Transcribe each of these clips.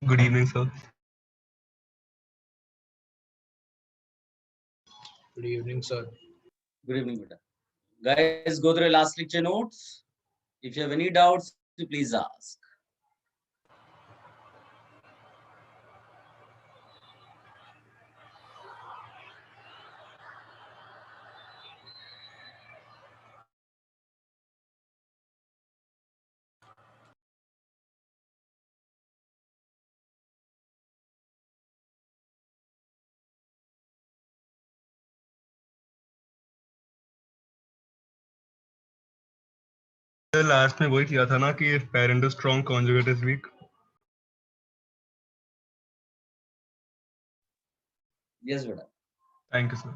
Good evening, sir. Good evening, sir. Good evening, beta. Guys, go through your last lecture notes. If you have any doubts, please ask. Last में वही किया था ना कि if parent is strong, conjugate is weak. Yes, beta. Thank you, sir.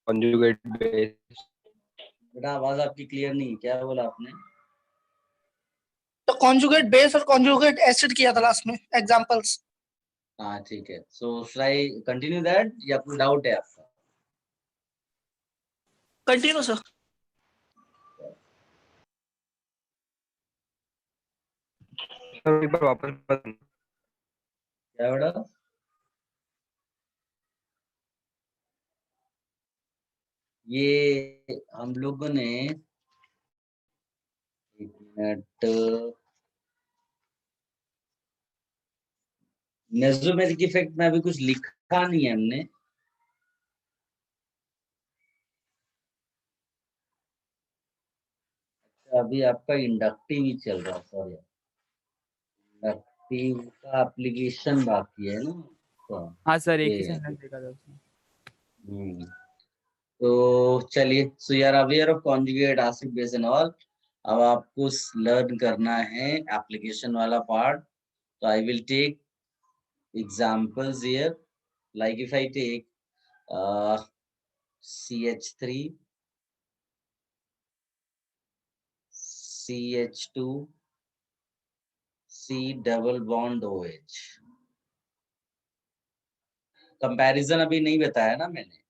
conjugate base. बेटा आवाज आपकी clear नहीं, क्या बोला आपने? तो कॉन्जुगेट बेस और कॉन्जुगेट एसिड किया था लास्ट में एग्जांपल्स। हाँ ठीक है, so should I continue that या कोई डाउट है आपका? Continue sir. एक बार वापस बताना। क्या बेटा? ये हम लोगों ने एक मिनट, मेसोमेरिक इफेक्ट में अभी कुछ लिखा नहीं है हमने। अभी आपका इंडक्टिव ही चल रहा है, सॉरी, इंडक्टिव का एप्लीकेशन बाकी है ना। हाँ सर, एक ही ये सेंटेंस देखा था उसमें। तो चलिए, सो यार aware of conjugate acid base and all. अब आपको लर्न करना है एप्लीकेशन वाला पार्ट। तो I will take examples here, like if I take CH3 CH2 C double bond OH। Comparison अभी नहीं बताया ना मैंने।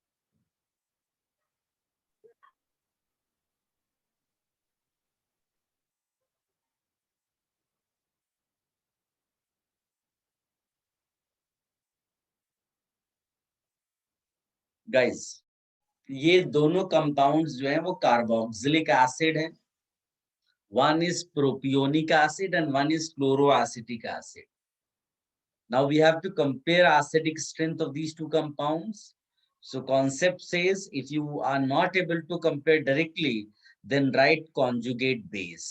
गाइस, ये दोनों कंपाउंड्स जो हैं वो कार्बोक्सिलिक एसिड हैं। One is propionic acid and one is chloroacetic acid. Now we have to compare acidic strength of these two compounds. So concept says if you are not able to compare directly, then write conjugate base.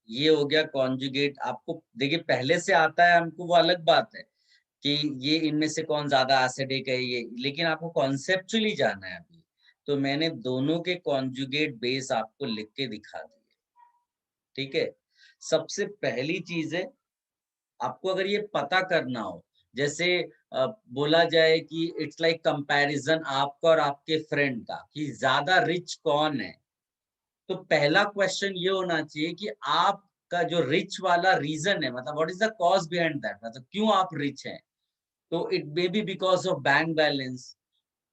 ये हो गया conjugate. आपको देखिए पहले से आता है हमको, वो अलग बात है कि ये इनमें से कौन ज्यादा एसिडिक है ये, लेकिन आपको कॉन्सेप्चुअली जाना है अभी। तो मैंने दोनों के कॉन्जुगेट बेस आपको लिख के दिखा दिए, ठीक है। सबसे पहली चीज है, आपको अगर ये पता करना हो, जैसे बोला जाए कि इट्स लाइक कंपैरिजन आपका और आपके फ्रेंड का कि ज्यादा रिच कौन है, तो पहला क्वेश्चन ये होना चाहिए कि आपका जो रिच वाला रीजन है, मतलब what is the cause behind that, मतलब क्यों आप रिच हैं। तो it may be because of bank balance.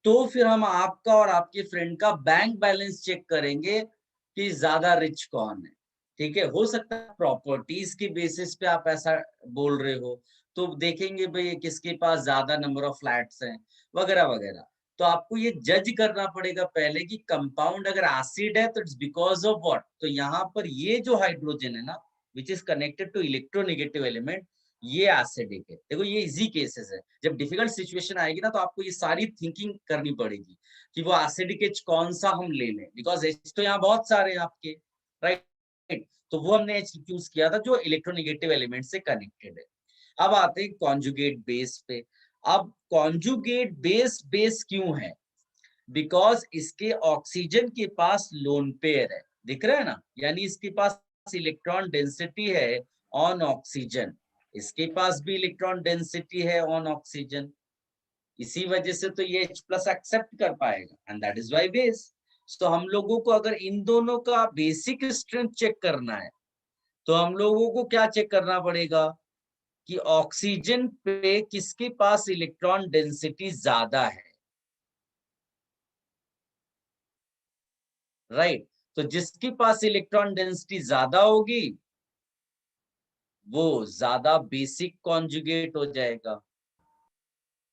तो फिर हम आपका और आपके फ्रेंड का बैंक बैलेंस चेक करेंगे कि ज्यादा रिच कौन है, ठीक है। हो सकता है प्रॉपर्टीज के बेसिस पे आप ऐसा बोल रहे हो, तो देखेंगे भाई किसके पास ज्यादा नंबर ऑफ फ्लैट्स हैं वगैरह वगैरह। तो आपको ये जज करना पड़ेगा पहले कि कंपाउंड अगर एसिड है तो इट्स बिकॉज ऑफ व्हाट। तो यहाँ पर ये जो हाइड्रोजन है ना, which is connected to electronegative element, ये एसिडिक है। देखो ये इजी केसेस है, जब डिफिकल्ट सिचुएशन आएगी ना तो आपको ये सारी थिंकिंग करनी पड़ेगी कि वो एसिडिक एच कौन सा हम ले लें, बिकॉज एच तो यहाँ बहुत सारे हैं आपके, राइट। तो वो हमने एच चूज किया था जो इलेक्ट्रोनेगेटिव एलिमेंट से कनेक्टेड है। अब आते हैं कॉन्जुगेट बेस पे। अब कॉन्जुगेट बेस बेस क्यों है? बिकॉज इसके ऑक्सीजन के पास लोन पेयर है, दिख रहा है ना, यानी इसके पास इलेक्ट्रॉन डेंसिटी है ऑन ऑक्सीजन, इसके पास भी इलेक्ट्रॉन डेंसिटी है ऑन ऑक्सीजन। इसी वजह से तो ये H+ एक्सेप्ट कर पाएगा and that is why base. तो हम लोगों को अगर इन दोनों का बेसिक स्ट्रेंथ चेक करना है तो हम लोगों को क्या चेक करना पड़ेगा कि ऑक्सीजन पे किसके पास इलेक्ट्रॉन डेंसिटी ज्यादा है, राइट। तो जिसके पास इलेक्ट्रॉन डेंसिटी ज्यादा होगी वो ज्यादा बेसिक कॉन्जुगेट हो जाएगा,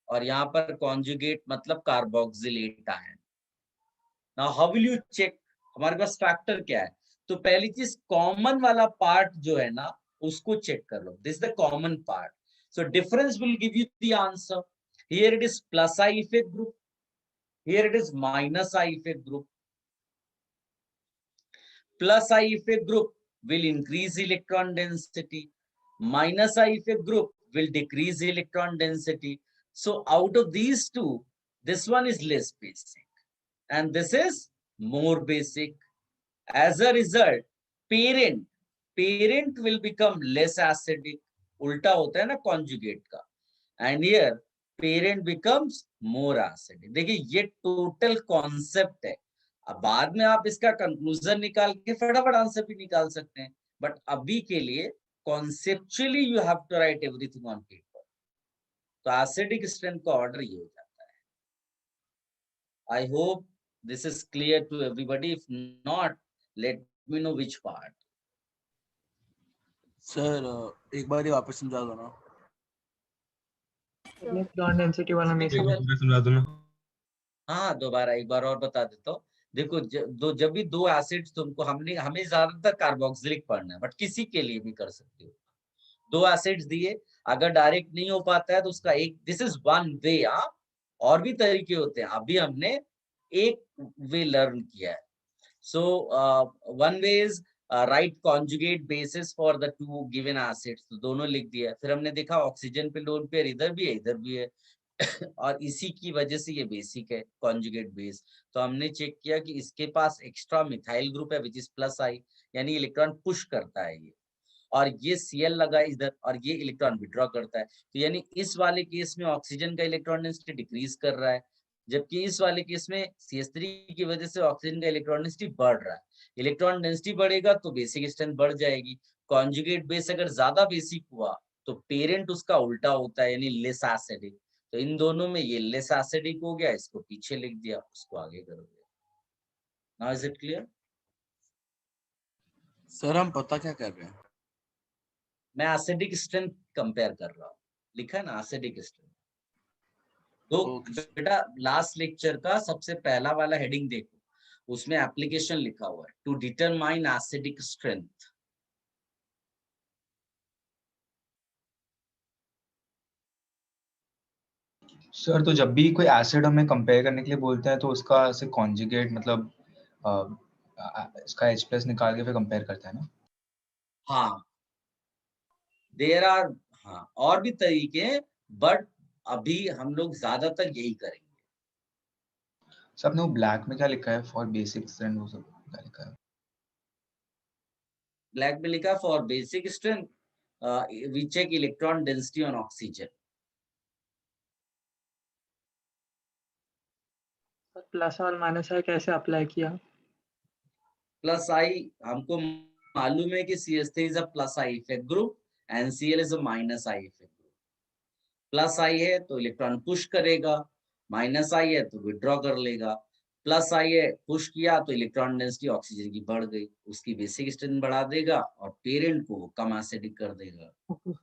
और यहाँ पर कॉन्जुगेट मतलब carboxylate ion. Now how will you check, हमारे पास फैक्टर क्या है? तो पहली चीज कॉमन वाला पार्ट जो है ना उसको चेक कर लो, this the common part. So difference will give you the answer. Here it is plus I effect group, here it is minus I effect group. Plus I effect group will increase electron density. Minus I effect group will decrease electron density. So out of these two, this one is less basic and this is more basic. As a result, parent will become less acidic. उल्टा होता है ना conjugate का. And here parent becomes more acidic. देखिए ये total concept है. अब बाद में आप इसका कंक्लूजन निकाल के फटाफट आंसर भी निकाल सकते हैं, बट अभी के लिए conceptually you have to write everything on paper. तो एसिडिक स्ट्रेंथ का ऑर्डर ये हो जाता है। I hope this is clear to everybody, if not let me know which part. Sir एक बार ही वापस समझा दो ना। इलेक्ट्रॉन डेंसिटी वाला नहीं एक समझ। बार समझा दो ना। हाँ दोबारा एक बार और बता देता हूँ। देखो जब भी दो एसिड्स तुमको हमें ज्यादातर कार्बोक्सिलिक पढ़ना है, बट किसी के लिए भी कर सकते हो। दो एसिड्स दिए, अगर डायरेक्ट नहीं हो पाता है तो उसका एक, दिस इज वन वे। और भी तरीके होते हैं, अभी हमने एक वे लर्न किया है। So one way is right conjugate basis for the two given acids, तो दोनों लिख दिया। फिर हमने देखा ऑक्सीजन पे लोन पेयर इधर भी है इधर भी है और इसी की वजह से ये बेसिक है कॉन्जुगेट बेस। तो हमने चेक किया कि इसके पास एक्स्ट्रा मिथाइल ग्रुप है विच इज प्लस आई, यानी इलेक्ट्रॉन पुश करता है ये, और ये Cl लगा इधर और ये इलेक्ट्रॉन विड्रॉ करता है। तो यानी इस वाले केस में ऑक्सीजन का इलेक्ट्रॉन डेंसिटी डिक्रीज कर रहा है, जबकि इस वाले केस में CH3 की वजह से ऑक्सीजन का इलेक्ट्रॉन डेंसिटी बढ़ रहा है। इलेक्ट्रॉन डेंसिटी बढ़ेगा तो बेसिक स्ट्रेंथ बढ़ जाएगी। कॉन्जुगेट बेस अगर ज्यादा बेसिक हुआ तो पेरेंट उसका उल्टा होता है, यानी लेस एसिडिक। तो इन दोनों में ये लेस एसिडिक हो गया, इसको पीछे लिख दिया, उसको आगे कर दिया। Now is it clear? Sir हम पता क्या कर रहे हैं? मैं एसिडिक स्ट्रेंथ कंपेयर कर रहा हूँ, लिखा है ना एसिडिक स्ट्रेंथ। तो बेटा लास्ट लेक्चर का सबसे पहला वाला हेडिंग देखो, उसमें एप्लीकेशन लिखा हुआ है to determine acidic strength. Sir तो जब भी कोई एसिड हमें कंपेयर करने के लिए बोलते हैं तो उसका ऐसे कॉन्जुगेट मतलब इसका H+ निकाल के फिर कंपेयर करता है ना? हाँ देयर आर, हाँ और भी तरीके हैं, बट अभी हम लोग ज्यादातर यही करेंगे। सर आपने वो ब्लैक में क्या लिखा है फॉर बेसिक स्ट्रेंथ, वो सब क्या लिखा है? ब्लैक में लिखा for basic strength we check electron density on oxygen. Plus और माइनस है कैसे अप्लाई किया? प्लस आई हमको मालूम है कि CH3 is a plus I effect group and Cl is a minus I effect group. Plus I है तो इलेक्ट्रॉन पुश करेगा, माइनस आई है तो विड्रॉ कर लेगा। प्लस आई है पुश किया तो इलेक्ट्रॉन डेंसिटी ऑक्सीजन की बढ़ गई, उसकी बेसिक स्ट्रेंथ बढ़ा देगा और पेरेंट को कम एसिडिक कर देगा।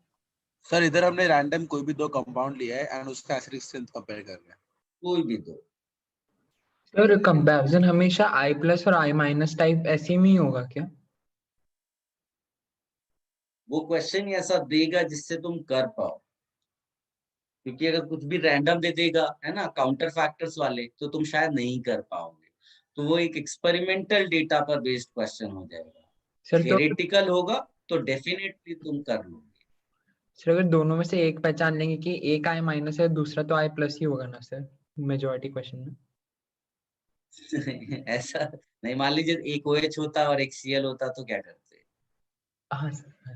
सर इधर हमने रैंडम कोई भी दो कंपाउंड लिया है एंड उसका एसिडिक स्ट्रेंथ कंपेयर कर रहे हैं। कोई भी दो। सर कंपैरिजन हमेशा I+ और I- टाइप ऐसे में ही होगा क्या? वो क्वेश्चन ही ऐसा देगा जिससे तुम कर पाओ, क्योंकि अगर कुछ भी रैंडम दे देगा है ना काउंटर फैक्टर्स वाले, तो तुम शायद नहीं कर पाओगे। तो वो एक एक्सपेरिमेंटल डेटा पर बेस्ड क्वेश्चन हो जाएगा। सर तो थ्योरेटिकल होगा तो डेफिनेटली तुम कर लोगे। सर अगर दोनों में से एक पहचान लेंगे कि एक I- है दूसरा तो I+ ही होगा ना सर मेजॉरिटी क्वेश्चन में? ऐसा नहीं, मान लीजिए एक OH होता और एक Cl होता तो क्या करते? हाँ सर,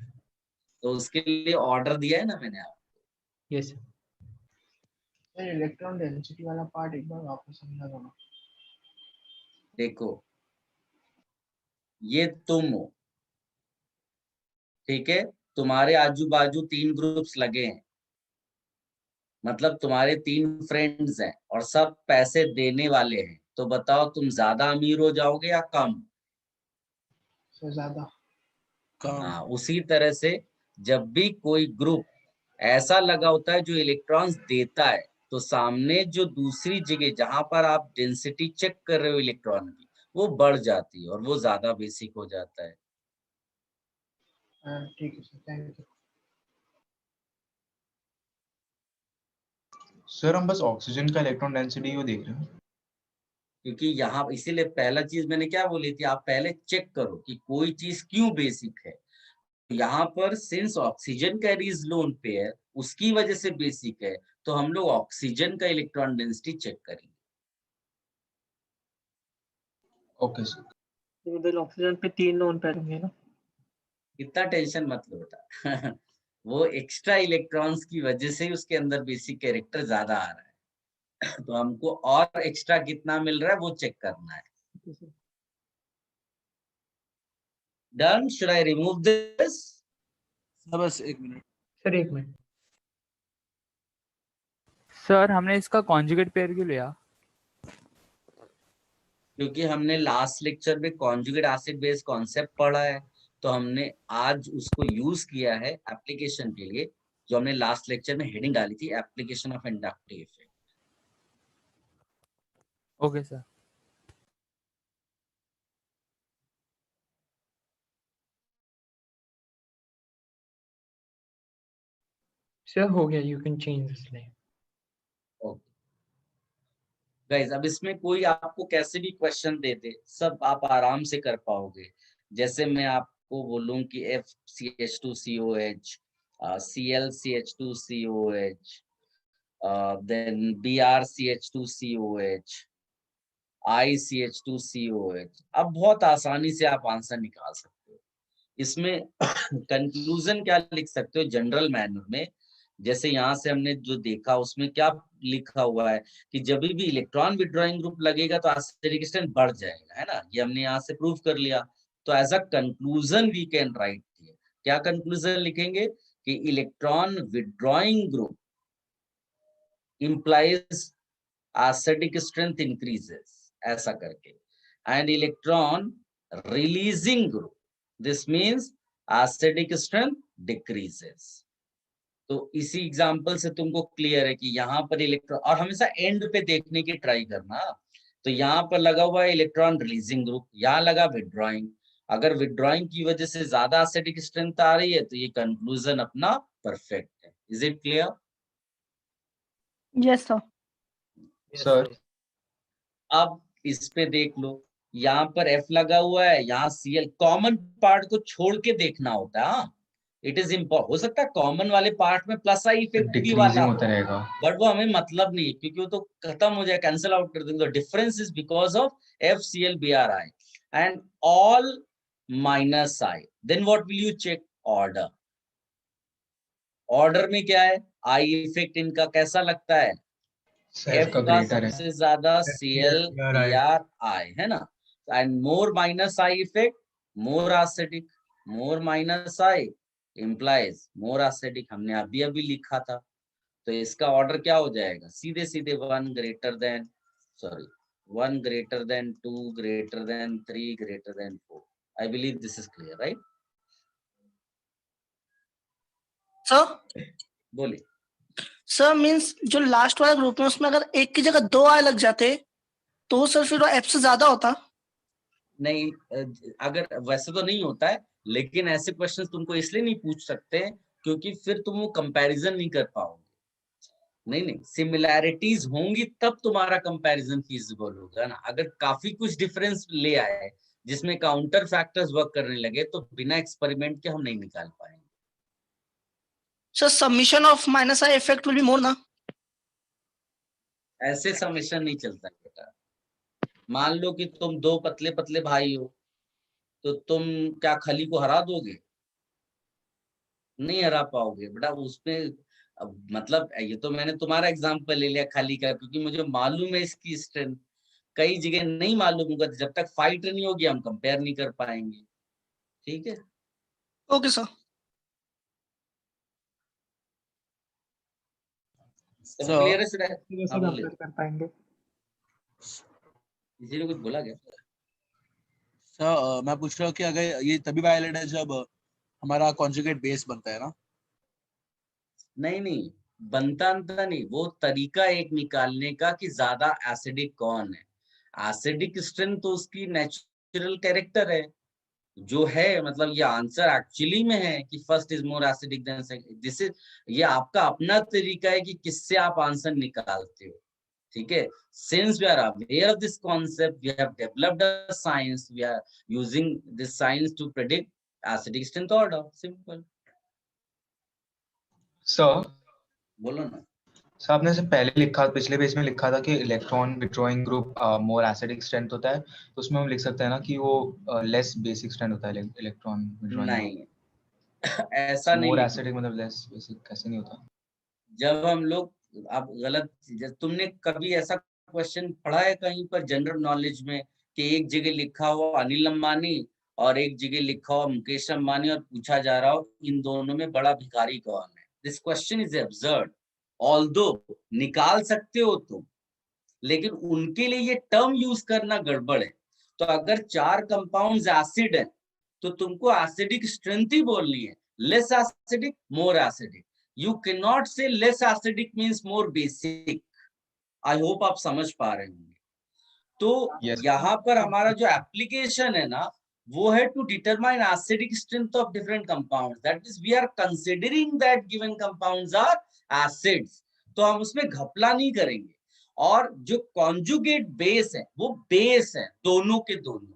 तो उसके लिए ऑर्डर दिया है ना मैंने आपको। Yes sir. इलेक्ट्रॉन डेंसिटी वाला पार्ट एक बार वापस समझा दो ना। देखो ये तुम हो, ठीक है, तुम्हारे आजू बाजू 3 ग्रुप्स लगे हैं, मतलब तुम्हारे 3 फ्रेंड्स हैं और सब पैसे देने वाले हैं, तो बताओ तुम ज्यादा अमीर हो जाओगे या कम? ज्यादा। हाँ, उसी तरह से जब भी कोई ग्रुप ऐसा लगा होता है जो इलेक्ट्रॉन्स देता है, तो सामने जो दूसरी जगह जहां पर आप डेंसिटी चेक कर रहे हो इलेक्ट्रॉन की, वो बढ़ जाती है और वो ज्यादा बेसिक हो जाता है। ठीक है सर, थैंक यू। सर हम बस ऑक्सीजन का इलेक्ट्रॉन डेंसिटी को देख रहे हैं। क्योंकि यहाँ इसीलिए पहला चीज मैंने क्या बोली थी, आप पहले चेक करो कि कोई चीज क्यों बेसिक है। यहाँ पर since oxygen carries lone pair, उसकी वजह से बेसिक है, तो हम लोग ऑक्सीजन का इलेक्ट्रॉन डेंसिटी चेक करेंगे। Okay sir. उधर ऑक्सीजन पे 3 लोन पेयर होंगे ना? इतना टेंशन मत लो बेटा। वो एक्स्ट्रा इलेक्ट्रॉन्स की वजह से ही उसके अंदर बेसिक कैरेक्टर ज्यादा आ रहा है। तो हमको और एक्स्ट्रा कितना मिल रहा है वो चेक करना है। Done? Should I remove this? बस 1 मिनट सर 1 मिनट। सर हमने इसका कॉन्जुगेट पेयर क्यों लिया? क्योंकि हमने लास्ट लेक्चर में कॉन्जुगेट एसिड बेस कॉन्सेप्ट पढ़ा है, तो हमने आज उसको यूज किया है एप्लीकेशन के लिए, जो हमने लास्ट लेक्चर में हेडिंग डाली थी, application of inductive effect. Okay sir. Sir हो गया, you can change this name. Guys, अब इसमें कोई आपको कैसे भी क्वेश्चन दे दे, सब आप आराम से कर पाओगे। जैसे मैं आपको बोलूं कि FCH2COH, ClCH2COH, then BrCH2COH, ICH2COH, अब बहुत आसानी से आप आंसर निकाल सकते हो। इसमें कंक्लूजन क्या लिख सकते हो जनरल मैनर में, जैसे यहाँ से हमने जो देखा उसमें क्या लिखा हुआ है कि जब भी इलेक्ट्रॉन विड्रॉइंग ग्रुप लगेगा तो एसिडिक स्ट्रेंथ बढ़ जाएगा, है ना, ये हमने यहाँ से प्रूव कर लिया। तो as a conclusion we can write here, क्या कंक्लूजन लिखेंगे कि electron withdrawing group implies acidic strength increases, ऐसा करके, and electron releasing group, this means acidic strength decreases। तो इसी एग्जांपल से तुमको क्लियर है कि यहाँ पर इलेक्ट्रॉन, और हमेशा एंड पे देखने की ट्राई करना, तो यहाँ पर लगा हुआ है इलेक्ट्रॉन रिलीजिंग ग्रुप, यहाँ लगा विड्रॉइंग। अगर विड्रॉइंग की वजह से ज्यादा एसिडिक स्ट्रेंथ आ रही है तो ये कंक्लूजन अपना परफेक्ट है। Is it clear? Yes sir. Sir अब इस पे देख लो, यहाँ पर F लगा हुआ है, यहाँ Cl, कॉमन पार्ट को छोड़ के देखना होता है। इट इज इम्पोर्टेंट, हो सकता है कॉमन वाले पार्ट में प्लस आई इफेक्ट भी वाला डिक्रीजिंग होता रहेगा, बट वो हमें मतलब नहीं है, क्योंकि वो तो खत्म हो जाए, कैंसिल आउट कर देंगे। Difference is because of FCl Bri and all minus I. Then what will you check? Order. Order में क्या है? आई इफेक्ट इनका कैसा लगता है? F का ग्रेटर है, सबसे ज्यादा Cl Bri है ना, and more minus I effect, more acidic, more minus I implies more acidic, हमने अभी अभी लिखा था। तो इसका ऑर्डर क्या हो जाएगा? सीधे सीधे 1 greater than 1 greater than 2 greater than 3 greater than 4। I believe this is clear, right? Sir बोलिए। सर मींस जो लास्ट वाला ग्रुप है उसमें अगर एक की जगह 2 आए लग जाते तो सर फिर वो F से ज्यादा होता? नहीं, अगर वैसे तो नहीं होता है, लेकिन ऐसे क्वेश्चंस तुमको इसलिए नहीं पूछ सकते क्योंकि फिर तुम वो कंपैरिजन नहीं कर पाओगे। नहीं, सिमिलैरिटीज होंगी तब तुम्हारा कंपैरिजन फीजिबल होगा ना। अगर काफी कुछ डिफरेंस ले आए जिसमें काउंटर फैक्टर्स वर्क करने लगे तो बिना एक्सपेरिमेंट के हम नहीं निकाल पाएंगे। Sir summation of minus I effect will be more ना? ऐसे समेशन नहीं चलता है बेटा। मान लो कि तुम 2 पतले पतले भाई हो, तो तुम क्या खली को हरा दोगे? नहीं हरा पाओगे बेटा। उसमें मतलब ये तो मैंने तुम्हारा एग्जांपल ले लिया खली का, क्योंकि मुझे मालूम है इसकी स्ट्रेंथ। कई जगह नहीं मालूम होगा, जब तक फाइट नहीं होगी हम कंपेयर नहीं कर पाएंगे। ठीक है? Okay sir. सब So- क्लियर है? should I- कैसे हाँ, बोल कंपेयर कर पाएंगे? किसी ने कुछ बोला क्या? मैं पूछ रहा हूँ कि अगर ये तभी वैलिड है जब हमारा कॉन्जुगेट बेस बनता है ना? नहीं, बनता नहीं, वो तरीका एक निकालने का कि ज्यादा एसिडिक कौन है। एसिडिक स्ट्रेंथ तो उसकी नेचुरल कैरेक्टर है जो है, मतलब ये आंसर एक्चुअली में है कि first is more acidic then second. This is, ये आपका अपना तरीका है कि किससे आप आंसर निकालते हो, ठीक है। Since we are aware of this concept, we have developed a science, we are using this science to predict acidic strength order, simple. Sir बोलो ना। सर आपने से पहले लिखा, पिछले पेज में लिखा था कि electron withdrawing group more acidic strength होता है, तो उसमें हम लिख सकते हैं ना कि वो लेस बेसिक स्ट्रेंथ होता है इलेक्ट्रॉन विड्रॉइंग नहीं ऐसा नहीं मोर लिखना। एसिडिक मतलब लेस बेसिक कैसे नहीं होता? जब हम लोग, आप गलत, तुमने कभी ऐसा क्वेश्चन पढ़ा है कहीं पर जनरल नॉलेज में कि एक जगह लिखा हुआ अनिल अंबानी और एक जगह लिखा हुआ मुकेश अंबानी और पूछा जा रहा हो इन दोनों में बड़ा भिखारी कौन है? This question is absurd. Although निकाल सकते हो तुम, लेकिन उनके लिए ये टर्म यूज करना गड़बड़ है। तो अगर 4 कंपाउंड्स एसिड है तो तुमको एसिडिक स्ट्रेंथ ही बोलनी है, less acidic, more acidic. You cannot say less acidic means more basic. I hope आप समझ पा रहे होंगे। तो Yes. यहाँ पर हमारा जो एप्लीकेशन है ना, वो है to determine acidic strength of different compounds. That means we are considering that given compounds are acids, तो हम उसमें घपला नहीं करेंगे। और जो कॉन्जुगेट बेस है वो बेस है दोनों के दोनों,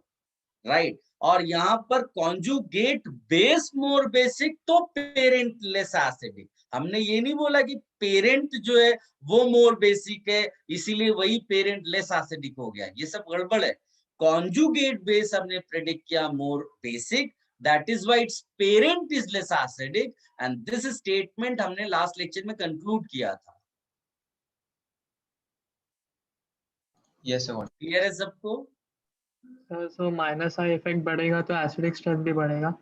राइट। और यहाँ पर कॉन्जुगेट बेस मोर बेसिक तो पेरेंट लेस एसिडिक। हमने ये नहीं बोला कि पेरेंट जो है वो मोर बेसिक है इसीलिए वही पेरेंट लेस एसिडिक हो गया, ये सब गड़बड़ है। कॉन्जुगेट बेस हमने प्रेडिक्ट किया मोर basic, that is why it's parent is less acidic, and this statement हमने लास्ट लेक्चर में कंक्लूड किया था। Yes sir. क्लियर है सबको? सो माइनस आई इफेक्ट बढ़ेगा तो एसिडिक स्ट्रेंथ भी बढ़ेगा,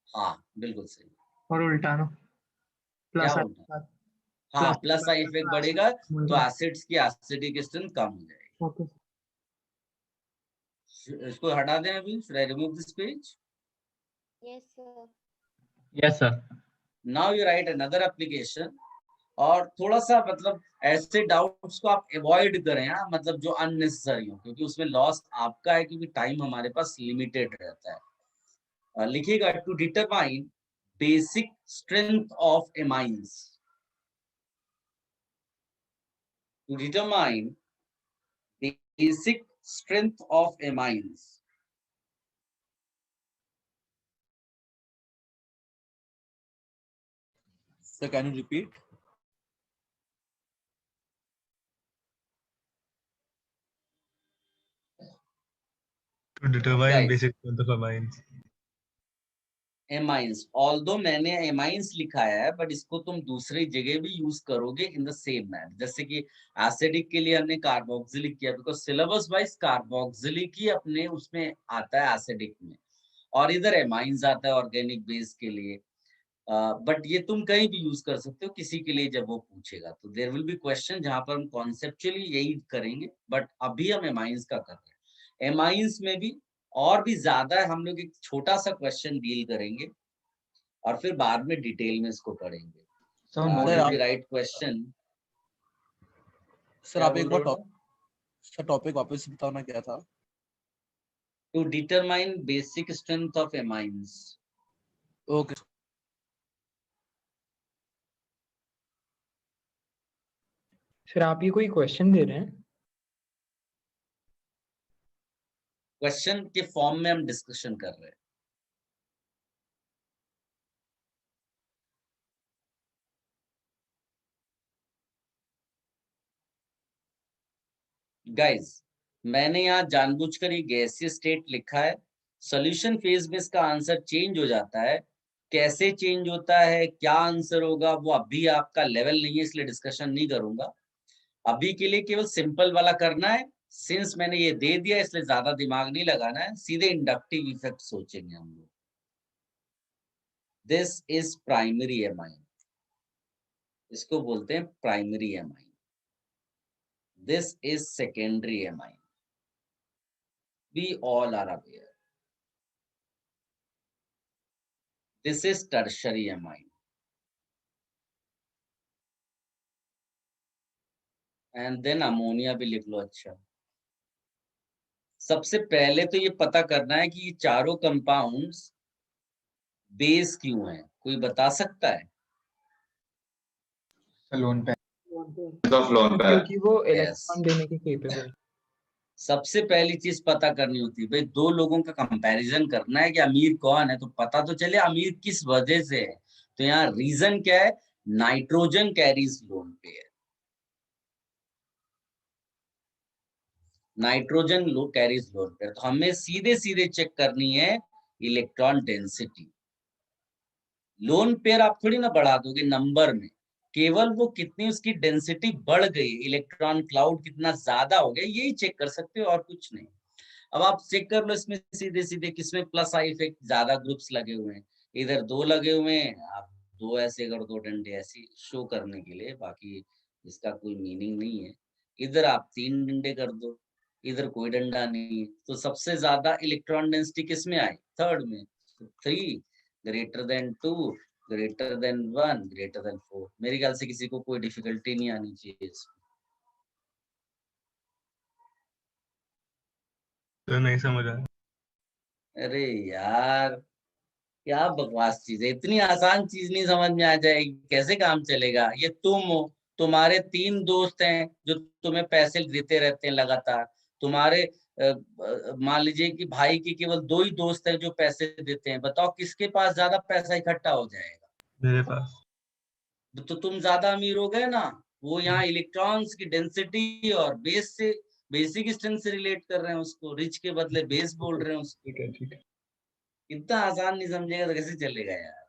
हाँ बिल्कुल सही। और उल्टा ना, क्या प्लस उल्टा? हाँ, प्लस आई इफेक्ट बढ़ेगा तो ओके। एसिड्स की एसिडिक स्ट्रेंथ कम हो जाएगी। इसको हटा दें अभी। should I remove this page? Yes, sir. Yes, sir. Now you write another application। और थोड़ा सा मतलब ऐसे डाउट्स को आप अवॉइड करें, हाँ, मतलब जो अननेसेसरी हो, क्योंकि उसमें लॉस आपका है, क्योंकि टाइम हमारे पास लिमिटेड रहता है। लिखिएगा to determine basic strength of amines. To determine basic strength of amines. So can you repeat? To determine Guys. basic strength of amines. Amines, although मैंने एमाइंस लिखा है बट इसको तुम दूसरी जगह भी यूज करोगे इन द सेम मैनर। जैसे कि एसिडिक के लिए हमने कार्बोक्सिलिक किया, बिकॉज सिलेबस वाइज कार्बोक्सिलिक ही अपने उसमें आता है एसिडिक में, और इधर एमाइंस आता है ऑर्गेनिक बेस के लिए। बट ये तुम कहीं भी यूज कर सकते हो किसी के लिए जब वो पूछेगा, तो देयर विल बी क्वेश्चन जहां पर हम कॉन्सेप्चुअली यही करेंगे, बट अभी हम एमाइंस का कर रहे हैं। एमाइंस में भी और भी ज्यादा हम लोग एक छोटा सा क्वेश्चन डील करेंगे और फिर बाद में डिटेल में इसको पढ़ेंगे। Sir right question. सर आप एक बार टॉपिक वापस बताओ ना, क्या था? To determine basic strength of amines. Okay. फिर आप ये कोई क्वेश्चन दे रहे हैं? क्वेश्चन के फॉर्म में हम डिस्कशन कर रहे हैं। गाइस, मैंने यहाँ जानबूझकर ये गैसीय स्टेट लिखा है। सॉल्यूशन फेज में इसका आंसर चेंज हो जाता है। कैसे चेंज होता है, क्या आंसर होगा, वो अभी आपका लेवल नहीं है, इसलिए डिस्कशन नहीं करूंगा। अभी के लिए केवल सिंपल वाला करना है। सिंस मैंने ये दे दिया इसलिए ज्यादा दिमाग नहीं लगाना है, सीधे इंडक्टिव इफेक्ट सोचेंगे हम लोग। दिस इज प्राइमरी एमाइन, इसको बोलते हैं primary amine. This is secondary amine. We all are aware. This is tertiary amine. And then ammonia भी लिख लो। अच्छा, सबसे पहले तो ये पता करना है कि ये चारों कंपाउंड्स बेस क्यों हैं, कोई बता सकता है? लोन पे क्योंकि वो इलेक्ट्रॉन देने के केपेबल। सबसे पहली चीज पता करनी होती है भाई, दो लोगों का कंपैरिजन करना है कि अमीर कौन है, तो पता तो चले अमीर किस वजह से है। तो यहाँ रीजन क्या है? Nitrogen carries lone pair. Nitrogen लो कैरीज लोन पेयर। तो हमें सीधे सीधे चेक करनी है इलेक्ट्रॉन डेंसिटी। लोन पेयर आप थोड़ी ना बढ़ा दोगे नंबर में, केवल वो कितनी उसकी डेंसिटी बढ़ गई, इलेक्ट्रॉन क्लाउड कितना ज्यादा हो गया, यही चेक कर सकते हो और कुछ नहीं। अब आप चेक कर लो इसमें सीधे सीधे किसमें प्लस आई इफेक्ट ज्यादा ग्रुप्स लगे हुए हैं। इधर 2 लगे हुए हैं, आप 2 ऐसे कर दो डंडे ऐसे शो करने के लिए, बाकी इसका कोई मीनिंग नहीं है। इधर आप 3 डंडे कर दो, इधर कोई डंडा नहीं है। तो सबसे ज्यादा इलेक्ट्रॉन डेंसिटी किसमें आई? थर्ड में। 3 greater than 2 greater than 1 greater than 4। मेरे ख्याल से किसी को कोई डिफिकल्टी नहीं आनी चाहिए इसमें। तो नहीं समझ आया। अरे यार, क्या बकवास चीज है, इतनी आसान चीज नहीं समझ में आ जाएगी, कैसे काम चलेगा? ये तुम हो, तुम्हारे 3 दोस्त हैं जो तुम्हें पैसे देते रहते हैं लगातार। तुम्हारे मान लीजिए कि भाई के केवल 2 ही दोस्त हैं जो पैसे देते हैं। बताओ किसके पास ज्यादा पैसा इकट्ठा हो जाएगा? मेरे पास। तो तुम ज्यादा अमीर हो गए ना। वो यहाँ इलेक्ट्रॉन्स की डेंसिटी और बेस से, बेसिक स्ट्रेंथ से रिलेट कर रहे हैं उसको, रिच के बदले बेस बोल रहे हैं उसको। ठीक है, ठीक है। इतना आसान नहीं समझेगा तो कैसे चलेगा यार?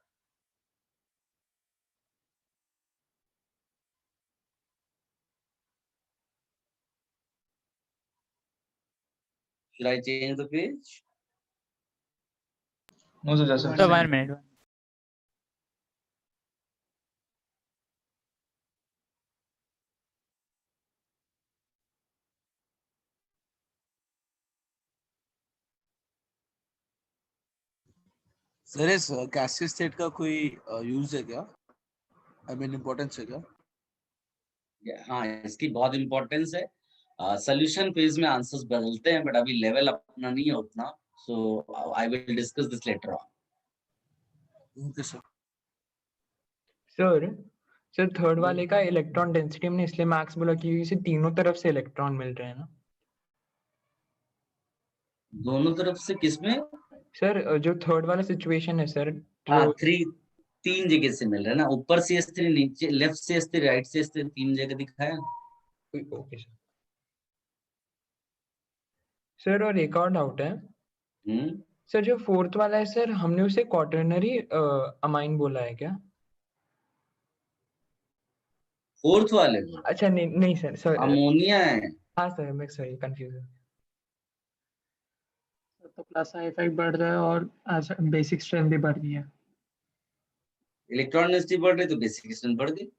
Should I change the page? No, so just So 1 minute. Sir इस गैसियस स्टेट का कोई यूज है क्या? आई मीन इम्पोर्टेंस है क्या? हाँ, इसकी बहुत इंपॉर्टेंस है। सोल्यूशन फेज में आंसर्स बदलते हैं, बट अभी लेवल अपना नहीं है उतना। So I will discuss this later on. Okay sir. Sir third वाले का इलेक्ट्रॉन डेंसिटी हमने इसलिए मैक्स बोला क्योंकि इसे तीनों तरफ से इलेक्ट्रॉन मिल रहे हैं ना। दोनों तरफ से किसमें? सर जो थर्ड वाला सिचुएशन है सर, हाँ, 3 जगह से मिल रहा है ना, ऊपर से S3, नीचे लेफ्ट से S3, राइट से S3, 3 जगह दिखाया। Okay sir. और एक और डाउट है सर, जो फोर्थ वाला है सर, हमने उसे क्वाटरनरी अमाइन बोला है क्या? फोर्थ वाले को? अच्छा नहीं सर अमोनिया है। हाँ सर, मैं सॉरी कंफ्यूज हूँ। तो प्लस आई इफेक्ट बढ़ रहा है और बेसिक स्ट्रेंथ भी बढ़ रही है। इलेक्ट्रॉन डेंसिटी बढ़ रही तो बेसिक स्ट्रेंथ बढ़ गई।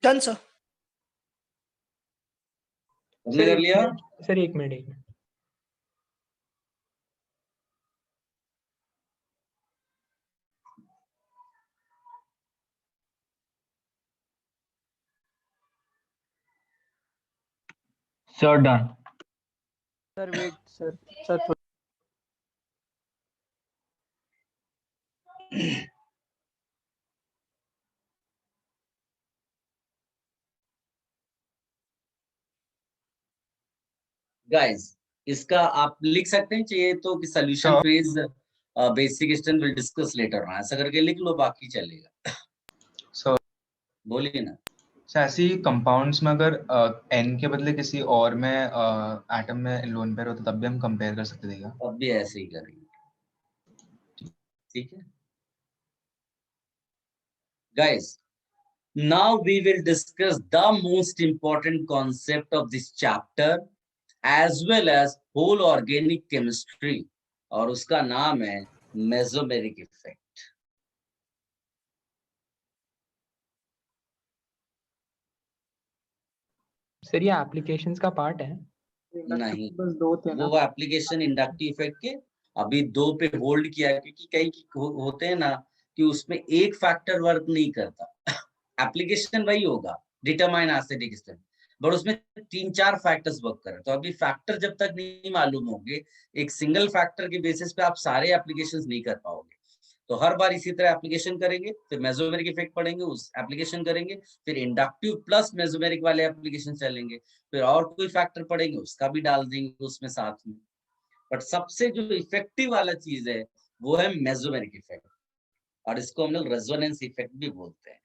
Done sir. तुमने कर लिया? सर एक minute. Sir done. Sir wait sir guys, इसका आप लिख सकते हैं चाहिए तो कि solution phase basic strength will discuss later on, ऐसा करके लिख लो, बाकी चलेगा। सर बोलिए ना। सो ऐसे ही कंपाउंड्स में अगर n के बदले किसी और में एटम में लोन पेयर होता तब भी हम कंपेयर कर सकते थे क्या? अब भी ऐसे ही करेंगे, ठीक है guys. Now we will discuss the most important concept of this chapter as well as whole organic chemistry, और उसका नाम है mesomeric effect. सर ये एप्लीकेशंस का पार्ट है? नहीं, बस दो थे ना। वो एप्लीकेशन इंडक्टिव इफेक्ट के अभी 2 पे होल्ड किया है, क्योंकि कई होते हैं ना कि उसमें एक फैक्टर वर्क नहीं करता। एप्लीकेशन वही होगा डिटरमाइन एसिडिक स्ट्रेंथ, बट उसमें 3-4 फैक्टर्स वर्क कर रहे हैं। तो अभी फैक्टर जब तक नहीं मालूम होंगे, एक सिंगल फैक्टर के बेसिस पे आप सारे एप्लीकेशंस नहीं कर पाओगे। तो हर बार इसी तरह एप्लीकेशन करेंगे, फिर मेसोमेरिक इफेक्ट पढ़ेंगे, उस एप्लीकेशन करेंगे, फिर इंडक्टिव प्लस मेसोमेरिक वाले एप्लीकेशन चलेंगे, फिर और कोई फैक्टर पढ़ेंगे उसका भी डाल देंगे उसमें साथ में। बट सबसे जो इफेक्टिव वाला चीज है वो है मेसोमेरिक इफेक्ट, और इसको हम लोग रेजोनेंस इफेक्ट भी बोलते हैं।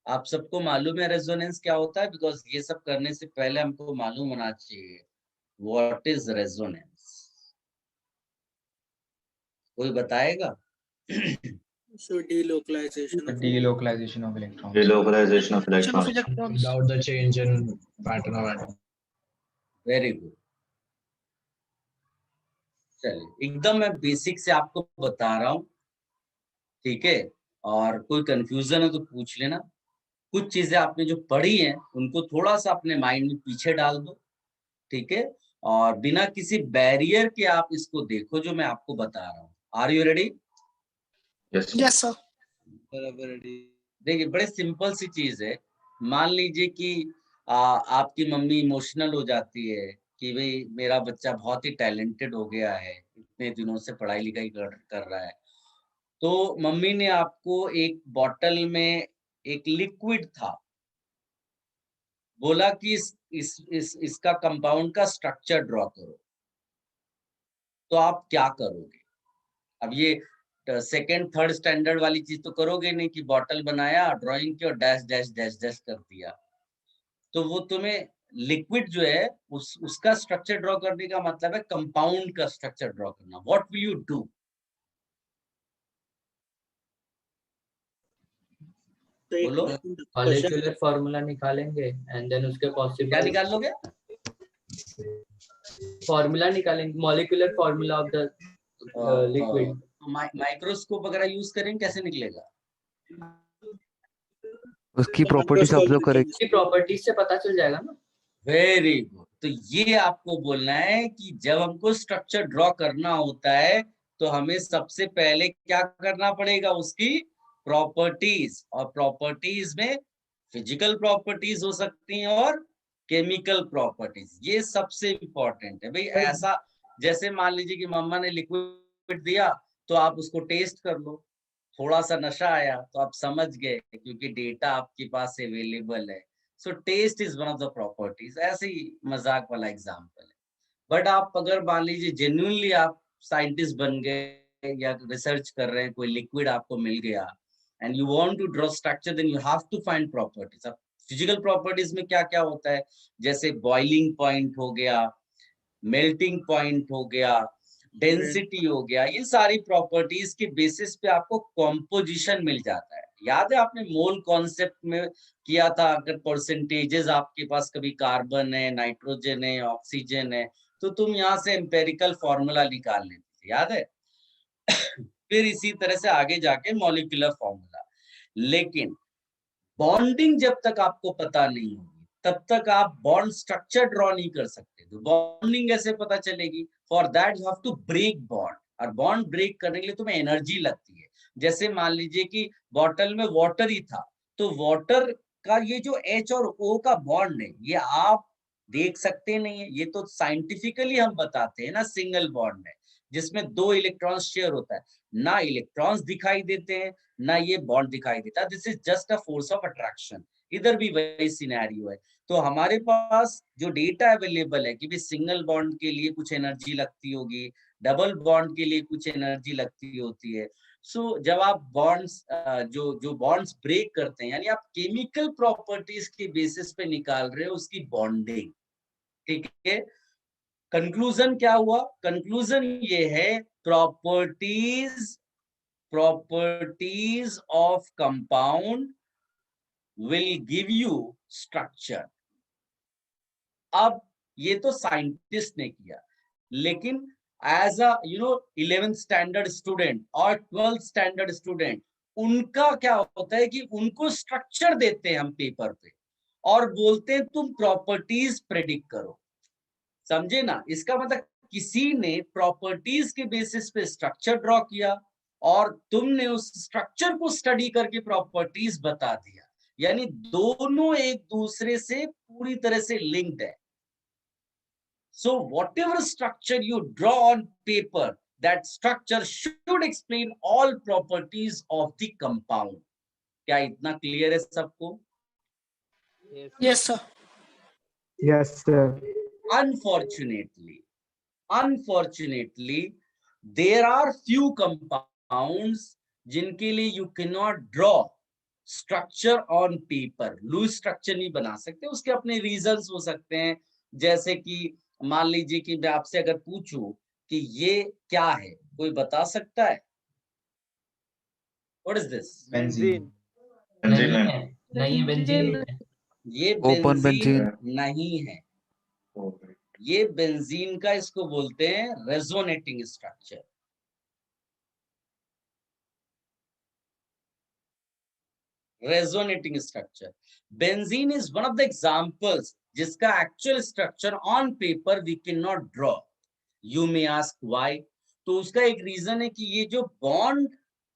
आप सबको मालूम है रेजोनेंस क्या होता है? बिकॉज ये सब करने से पहले हमको मालूम होना चाहिए व्हाट इज रेजोनेंस। कोई बताएगा? So delocalization of Delocalization of electrons. Delocalization of electrons. Without the change in pattern of atom. Very good. चलिए एकदम मैं बेसिक से आपको बता रहा हूँ, ठीक है? और कोई कंफ्यूजन है तो पूछ लेना। कुछ चीजें आपने जो पढ़ी हैं उनको थोड़ा सा अपने माइंड में पीछे डाल दो, ठीक है? और बिना किसी बैरियर के आप इसको देखो जो मैं आपको बता रहा हूँ। Are you ready? Yes. Yes sir. देखिए बड़े सिंपल सी चीज है। मान लीजिए कि आपकी मम्मी इमोशनल हो जाती है कि भाई मेरा बच्चा बहुत ही टैलेंटेड हो गया है, इतने दिनों से पढ़ाई लिखाई कर रहा है। तो मम्मी ने आपको एक बॉटल में एक लिक्विड था, बोला कि इसका कंपाउंड का स्ट्रक्चर ड्रॉ करो, तो आप क्या करोगे? अब ये सेकेंड थर्ड स्टैंडर्ड वाली चीज तो करोगे नहीं कि बॉटल बनाया, ड्राइंग की और डैश डैश डैश डैश कर दिया। तो वो तुम्हें लिक्विड जो है उसका स्ट्रक्चर ड्रॉ करने का मतलब है कंपाउंड का स्ट्रक्चर ड्रॉ करना। What will you do? बोलो। मॉलिक्यूलर फार्मूला निकालेंगे एंड देन उसके पॉसिबल क्या निकाल लोगे? फार्मूला निकालेंगे, molecular formula of the liquid. Microscope वगैरह यूज करेंगे, कैसे निकलेगा? उसकी प्रॉपर्टीज ऑब्जर्व करेंगे, उसकी प्रॉपर्टीज से पता चल जाएगा ना। Very good. तो ये आपको बोलना है कि जब हमको स्ट्रक्चर ड्रॉ करना होता है तो हमें सबसे पहले क्या करना पड़ेगा? उसकी प्रॉपर्टीज। और प्रॉपर्टीज में फिजिकल प्रॉपर्टीज हो सकती हैं और केमिकल प्रॉपर्टीज, ये सबसे इंपॉर्टेंट है भाई। ऐसा जैसे मान लीजिए कि मम्मा ने लिक्विड दिया तो आप उसको टेस्ट कर लो, थोड़ा सा नशा आया तो आप समझ गए क्योंकि डेटा आपके पास अवेलेबल है। So test is one of the properties. ऐसे ही मजाक वाला एग्जांपल है। बट आप अगर मान लीजिए जेन्युइनली आप साइंटिस्ट बन गए या रिसर्च कर रहे हैं, कोई लिक्विड आपको मिल गया and you want to draw structure, then you have to find properties. अब फिजिकल प्रॉपर्टीज में क्या क्या होता है? जैसे बॉइलिंग पॉइंट हो गया, मेल्टिंग पॉइंट हो गया, डेंसिटी हो गया, ये सारी प्रॉपर्टीज के बेसिस पे आपको कॉम्पोजिशन मिल जाता है। याद है आपने मोल कॉन्सेप्ट में किया था, अगर परसेंटेजेस आपके पास कभी कार्बन है, नाइट्रोजन है, ऑक्सीजन है, तो तुम यहाँ से एम्पेरिकल फॉर्मूला निकाल लेते थे, याद है? फिर इसी तरह से आगे जाके मॉलिक्यूलर फॉर्मूला। लेकिन बॉन्डिंग जब तक आपको पता नहीं होगी तब तक आप बॉन्ड स्ट्रक्चर ड्रॉ नहीं कर सकते। तो बॉन्डिंग ऐसे पता चलेगी? For that you have to break bond, और बॉन्ड ब्रेक करने के लिए तुम्हें एनर्जी लगती है। जैसे मान लीजिए कि बॉटल में वाटर ही था, तो वाटर का ये जो H और O का बॉन्ड है, ये आप देख सकते नहीं है, ये तो साइंटिफिकली हम बताते हैं ना, सिंगल बॉन्ड है जिसमें 2 इलेक्ट्रॉन्स शेयर होता है। ना इलेक्ट्रॉन्स दिखाई देते हैं ना ये बॉन्ड दिखाई देता, this is just a force of attraction. इधर भी वही सिनेरियो है। तो हमारे पास जो डेटा अवेलेबल है कि भी सिंगल बॉन्ड के लिए कुछ एनर्जी लगती होगी, डबल बॉन्ड के लिए कुछ एनर्जी लगती होती है। सो जब आप बॉन्ड्स जो बॉन्ड्स ब्रेक करते हैं, यानी आप केमिकल प्रॉपर्टीज के बेसिस पे निकाल रहे हो उसकी बॉन्डिंग, ठीक है। कंक्लूजन क्या हुआ? कंक्लूजन ये है, properties of compound will give you structure। अब ये तो साइंटिस्ट ने किया, लेकिन as a 11th standard student और 12th स्टैंडर्ड स्टूडेंट, उनका क्या होता है कि उनको स्ट्रक्चर देते हैं हम पेपर पे और बोलते हैं तुम प्रॉपर्टीज प्रेडिक्ट करो। समझे ना? इसका मतलब किसी ने प्रॉपर्टीज के बेसिस पे स्ट्रक्चर ड्रॉ किया और तुमने उस स्ट्रक्चर को स्टडी करके प्रॉपर्टीज बता दिया, यानी दोनों एक दूसरे से पूरी तरह से लिंक्ड है। So whatever structure you draw on paper, that structure should explain all properties of the compound। क्या इतना क्लियर है सबको? Yes, sir. Yes, sir. Unfortunately, there are few compounds जिनके लिए you cannot draw structure on paper। Loose structure नहीं बना सकते, उसके अपने रीजंस हो सकते हैं। जैसे कि मान लीजिए कि मैं आपसे अगर पूछूं कि ये क्या है, कोई बता सकता है? What is this? बेंजीन। नहीं, बेंजीन ये Open बेंजीन benzene। नहीं है। ये बेंजीन का, इसको बोलते हैं resonating structure. Resonating structure, benzene is one of the examples जिसका actual structure on paper we can not draw. You may ask why. तो उसका एक रीजन है कि ये जो बॉन्ड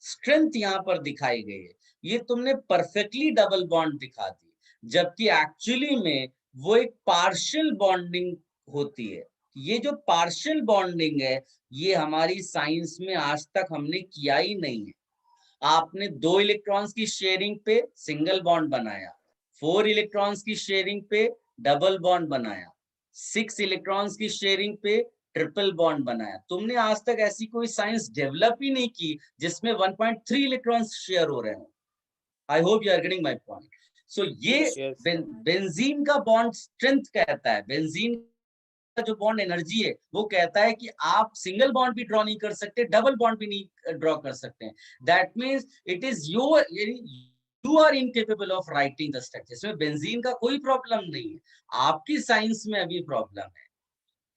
स्ट्रेंथ यहाँ पर दिखाई गई है, ये तुमने परफेक्टली डबल बॉन्ड दिखा दी, जबकि एक्चुअली में वो एक पार्शियल बॉन्डिंग होती है। ये जो पार्शियल बॉन्डिंग है, ये हमारी साइंस में आज तक हमने किया ही नहीं है। आपने 2 इलेक्ट्रॉन्स की शेयरिंग पे सिंगल बॉन्ड बनाया, 4 इलेक्ट्रॉन्स की शेयरिंग पे डबल बॉन्ड बनाया, 6 इलेक्ट्रॉन्स की शेयरिंग पे ट्रिपल बॉन्ड बनाया। तुमने आज तक ऐसी कोई साइंस डेवलप ही नहीं की जिसमें 1.3 इलेक्ट्रॉन्स शेयर हो रहे हो। I hope you are getting my point. So ये बेंजीन का बॉन्ड स्ट्रेंथ कहता है, बेंजीन का जो बॉन्ड एनर्जी है वो कहता है कि आप सिंगल बॉन्ड भी ड्रॉ नहीं कर सकते, डबल बॉन्ड भी नहीं ड्रॉ कर सकते। That means it is you are incapable of writing the structure. इसमें बेंजीन का कोई प्रॉब्लम नहीं है, आपकी साइंस में अभी प्रॉब्लम है,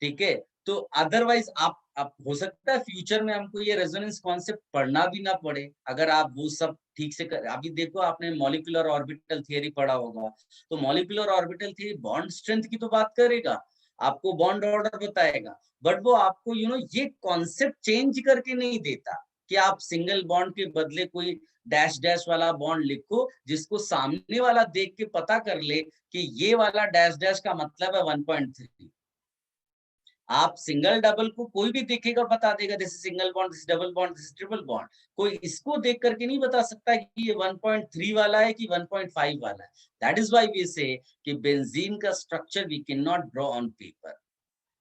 ठीक है। तो अदरवाइज आप हो सकता है फ्यूचर में हमको ये रेजोनेंस कॉन्सेप्ट पढ़ना भी ना पड़े, अगर आप वो सब ठीक से कर। अभी देखो, आपने मॉलिक्यूलर ऑर्बिटल थियरी पढ़ा होगा, तो molecular orbital theory bond strength की तो बात करेगा, आपको बॉन्ड ऑर्डर बताएगा, बट वो आपको ये कॉन्सेप्ट चेंज करके नहीं देता कि आप सिंगल बॉन्ड के बदले कोई डैश डैश वाला बॉन्ड लिखो, जिसको सामने वाला देख के पता कर ले कि ये वाला डैश डैश का मतलब है 1.3। आप सिंगल डबल को कोई भी देखेगा और बता देगा this is single bond, this double bond, this triple bond. कोई इसको देख करके नहीं बता सकता कि ये 1.3 वाला है कि 1.5 वाला है। दैट इज व्हाई वी से कि बेंजीन का structure we can not draw on paper,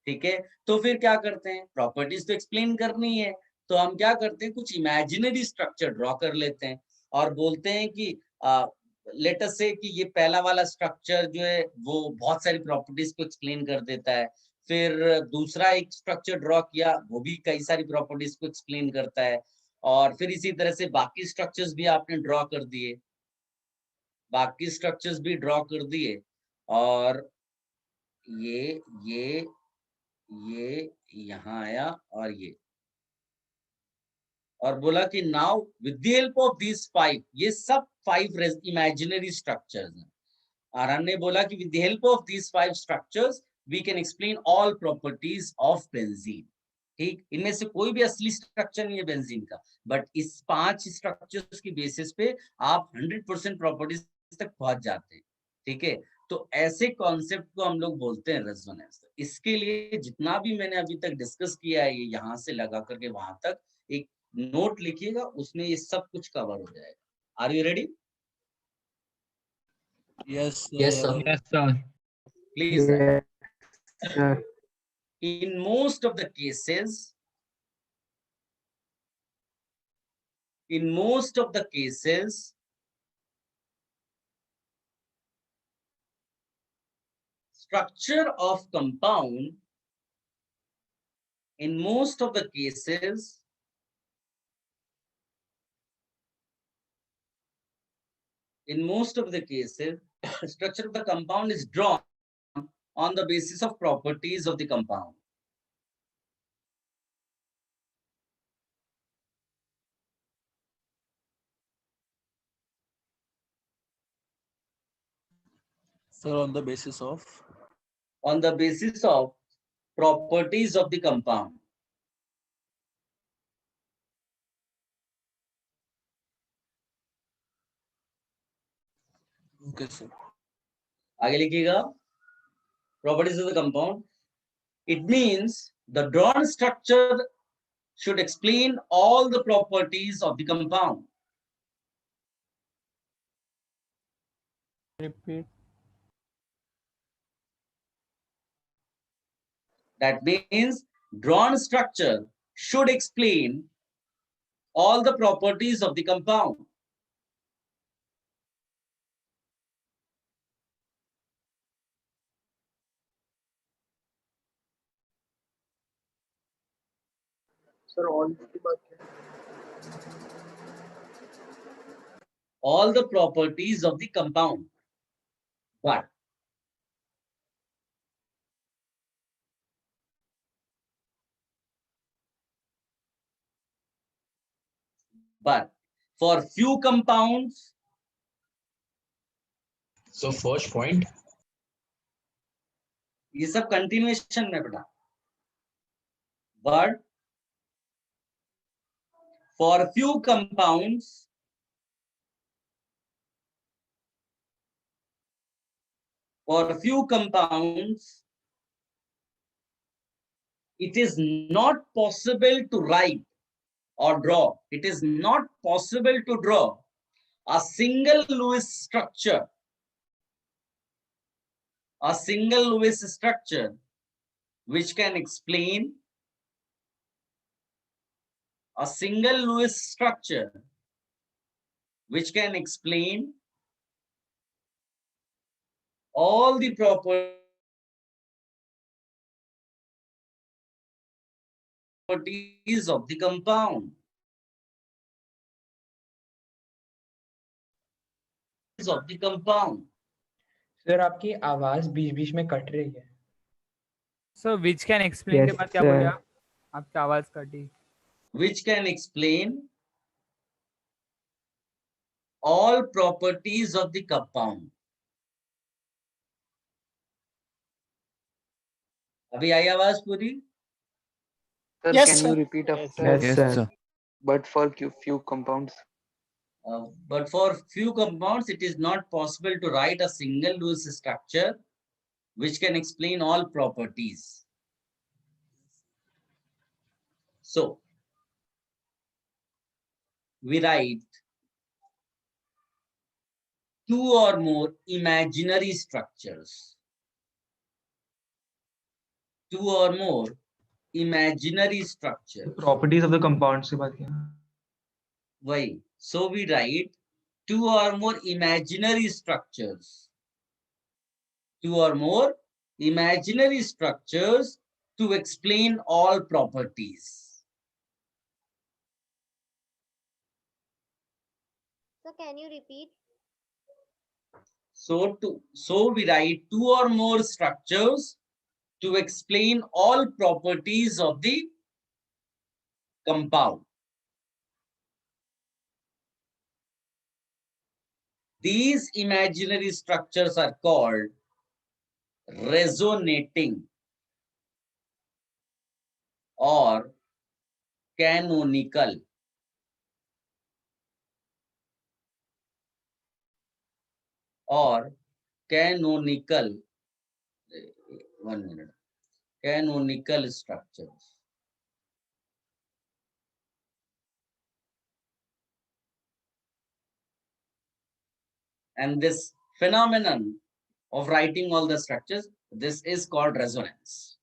ठीक है। तो फिर क्या करते हैं, प्रॉपर्टीज तो एक्सप्लेन करनी है, तो हम क्या करते हैं, कुछ इमेजिनरी स्ट्रक्चर ड्रॉ कर लेते हैं और बोलते हैं कि लेट अस से कि ये पहला वाला स्ट्रक्चर जो है वो बहुत सारी प्रॉपर्टीज को एक्सप्लेन कर देता है। फिर दूसरा एक स्ट्रक्चर ड्रॉ किया, वो भी कई सारी प्रॉपर्टीज को एक्सप्लेन करता है। और फिर इसी तरह से बाकी स्ट्रक्चर्स भी आपने ड्रॉ कर दिए, बाकी स्ट्रक्चर्स भी ड्रॉ कर दिए, और ये यहाँ आया और ये, और बोला कि now with the help of these 5, ये सब 5 इमेजिनरी स्ट्रक्चर्स हैं, और हमने बोला कि with the help of these 5 structures we can explain all properties of benzene. ठीक, इनमें से कोई भी असली स्ट्रक्चर नहीं है बेंजीन का, बट इस 5 स्ट्रक्चर्स की बेसिस पे आप 100% प्रॉपर्टीज तक पहुंच जाते हैं, ठीक है। तो ऐसे कॉन्सेप्ट को हम लोग बोलते हैं रेजोनेंस। इसके लिए जितना भी मैंने अभी तक डिस्कस किया है, ये यहाँ से लगा करके वहां तक एक नोट लिखिएगा, उसमें ये सब कुछ कवर हो जाएगा। Are you ready? Yes, Yes, sir. Yes, sir. Please. Yes, sir. In most of the cases, in most of the cases, structure of compound in most of the cases structure of the compound is drawn on the basis of properties of the compound. So on the basis of? On the basis of properties of the compound. Okay, sir. आगे लिखिएगा, properties of the compound. It means the drawn structure should explain all the properties of the compound. Repeat. That means drawn structure should explain all the properties of the compound. Sir, all the properties of the compound. But for few compounds. So first point. ये सब continuation में बेटा. But for few compounds, it is not possible to write or draw. It is not possible to draw a single Lewis structure. A single Lewis structure which can explain all the properties of the compound. Sir आपकी आवाज बीच बीच में cut रही है. So which can explain के बाद क्या बोले आप? आपकी आवाज कटी. Which can explain all properties of the compound. अभी आई आवाज पूरी? Sir, Yes, can sir. you repeat after? Yes, sir. But for few compounds. But for few compounds, it is not possible to write a single Lewis structure which can explain all properties. So, we write two or more imaginary structures. Properties of the compound से बात किया. Why? So we write two or more imaginary structures. To explain all properties. So can you repeat? So we write two or more structures to explain all properties of the compound. These imaginary structures are called resonating or canonical. Canonical structures. And this phenomenon of writing all the structures, this is called resonance.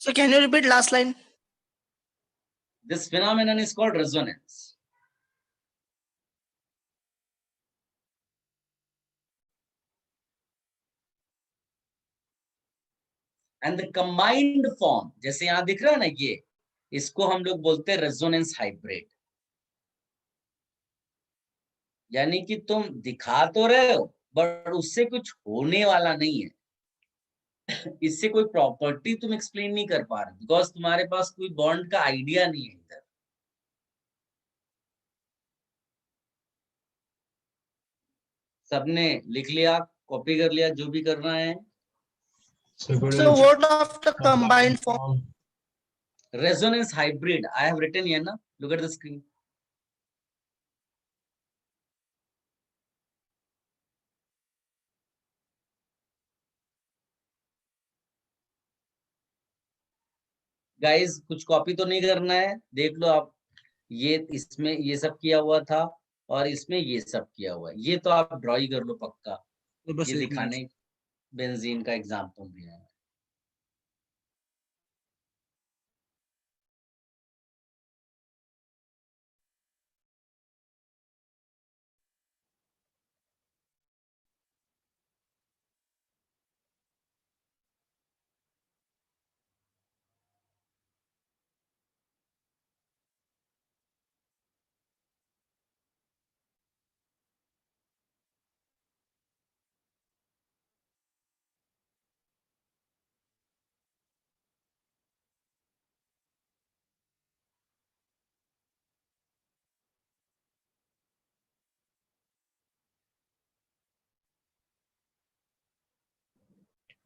So can you repeat last line? This phenomenon is called resonance. And the combined form, जैसे यहाँ दिख रहा है ना, ये इसको हम लोग बोलते हैं रेजोनेंस हाइब्रिड। यानी कि तुम दिखा तो रहे हो बट उससे कुछ होने वाला नहीं है। इससे कोई प्रॉपर्टी तुम एक्सप्लेन नहीं कर पा रहे बिकॉज तुम्हारे पास कोई बॉन्ड का आइडिया नहीं है इधर। सबने लिख लिया, कॉपी कर लिया, जो भी करना है। So what of the combined form? Resonance hybrid. I have written here, na? Look at the screen. Guys, कुछ कॉपी तो नहीं करना है, देख लो आप। ये इसमें ये सब किया हुआ था और इसमें ये सब किया हुआ है। ये तो आप ड्रॉ ही कर लो पक्का। तो बस ये एक दिखाने बेंजीन का एग्जाम्पल भी है।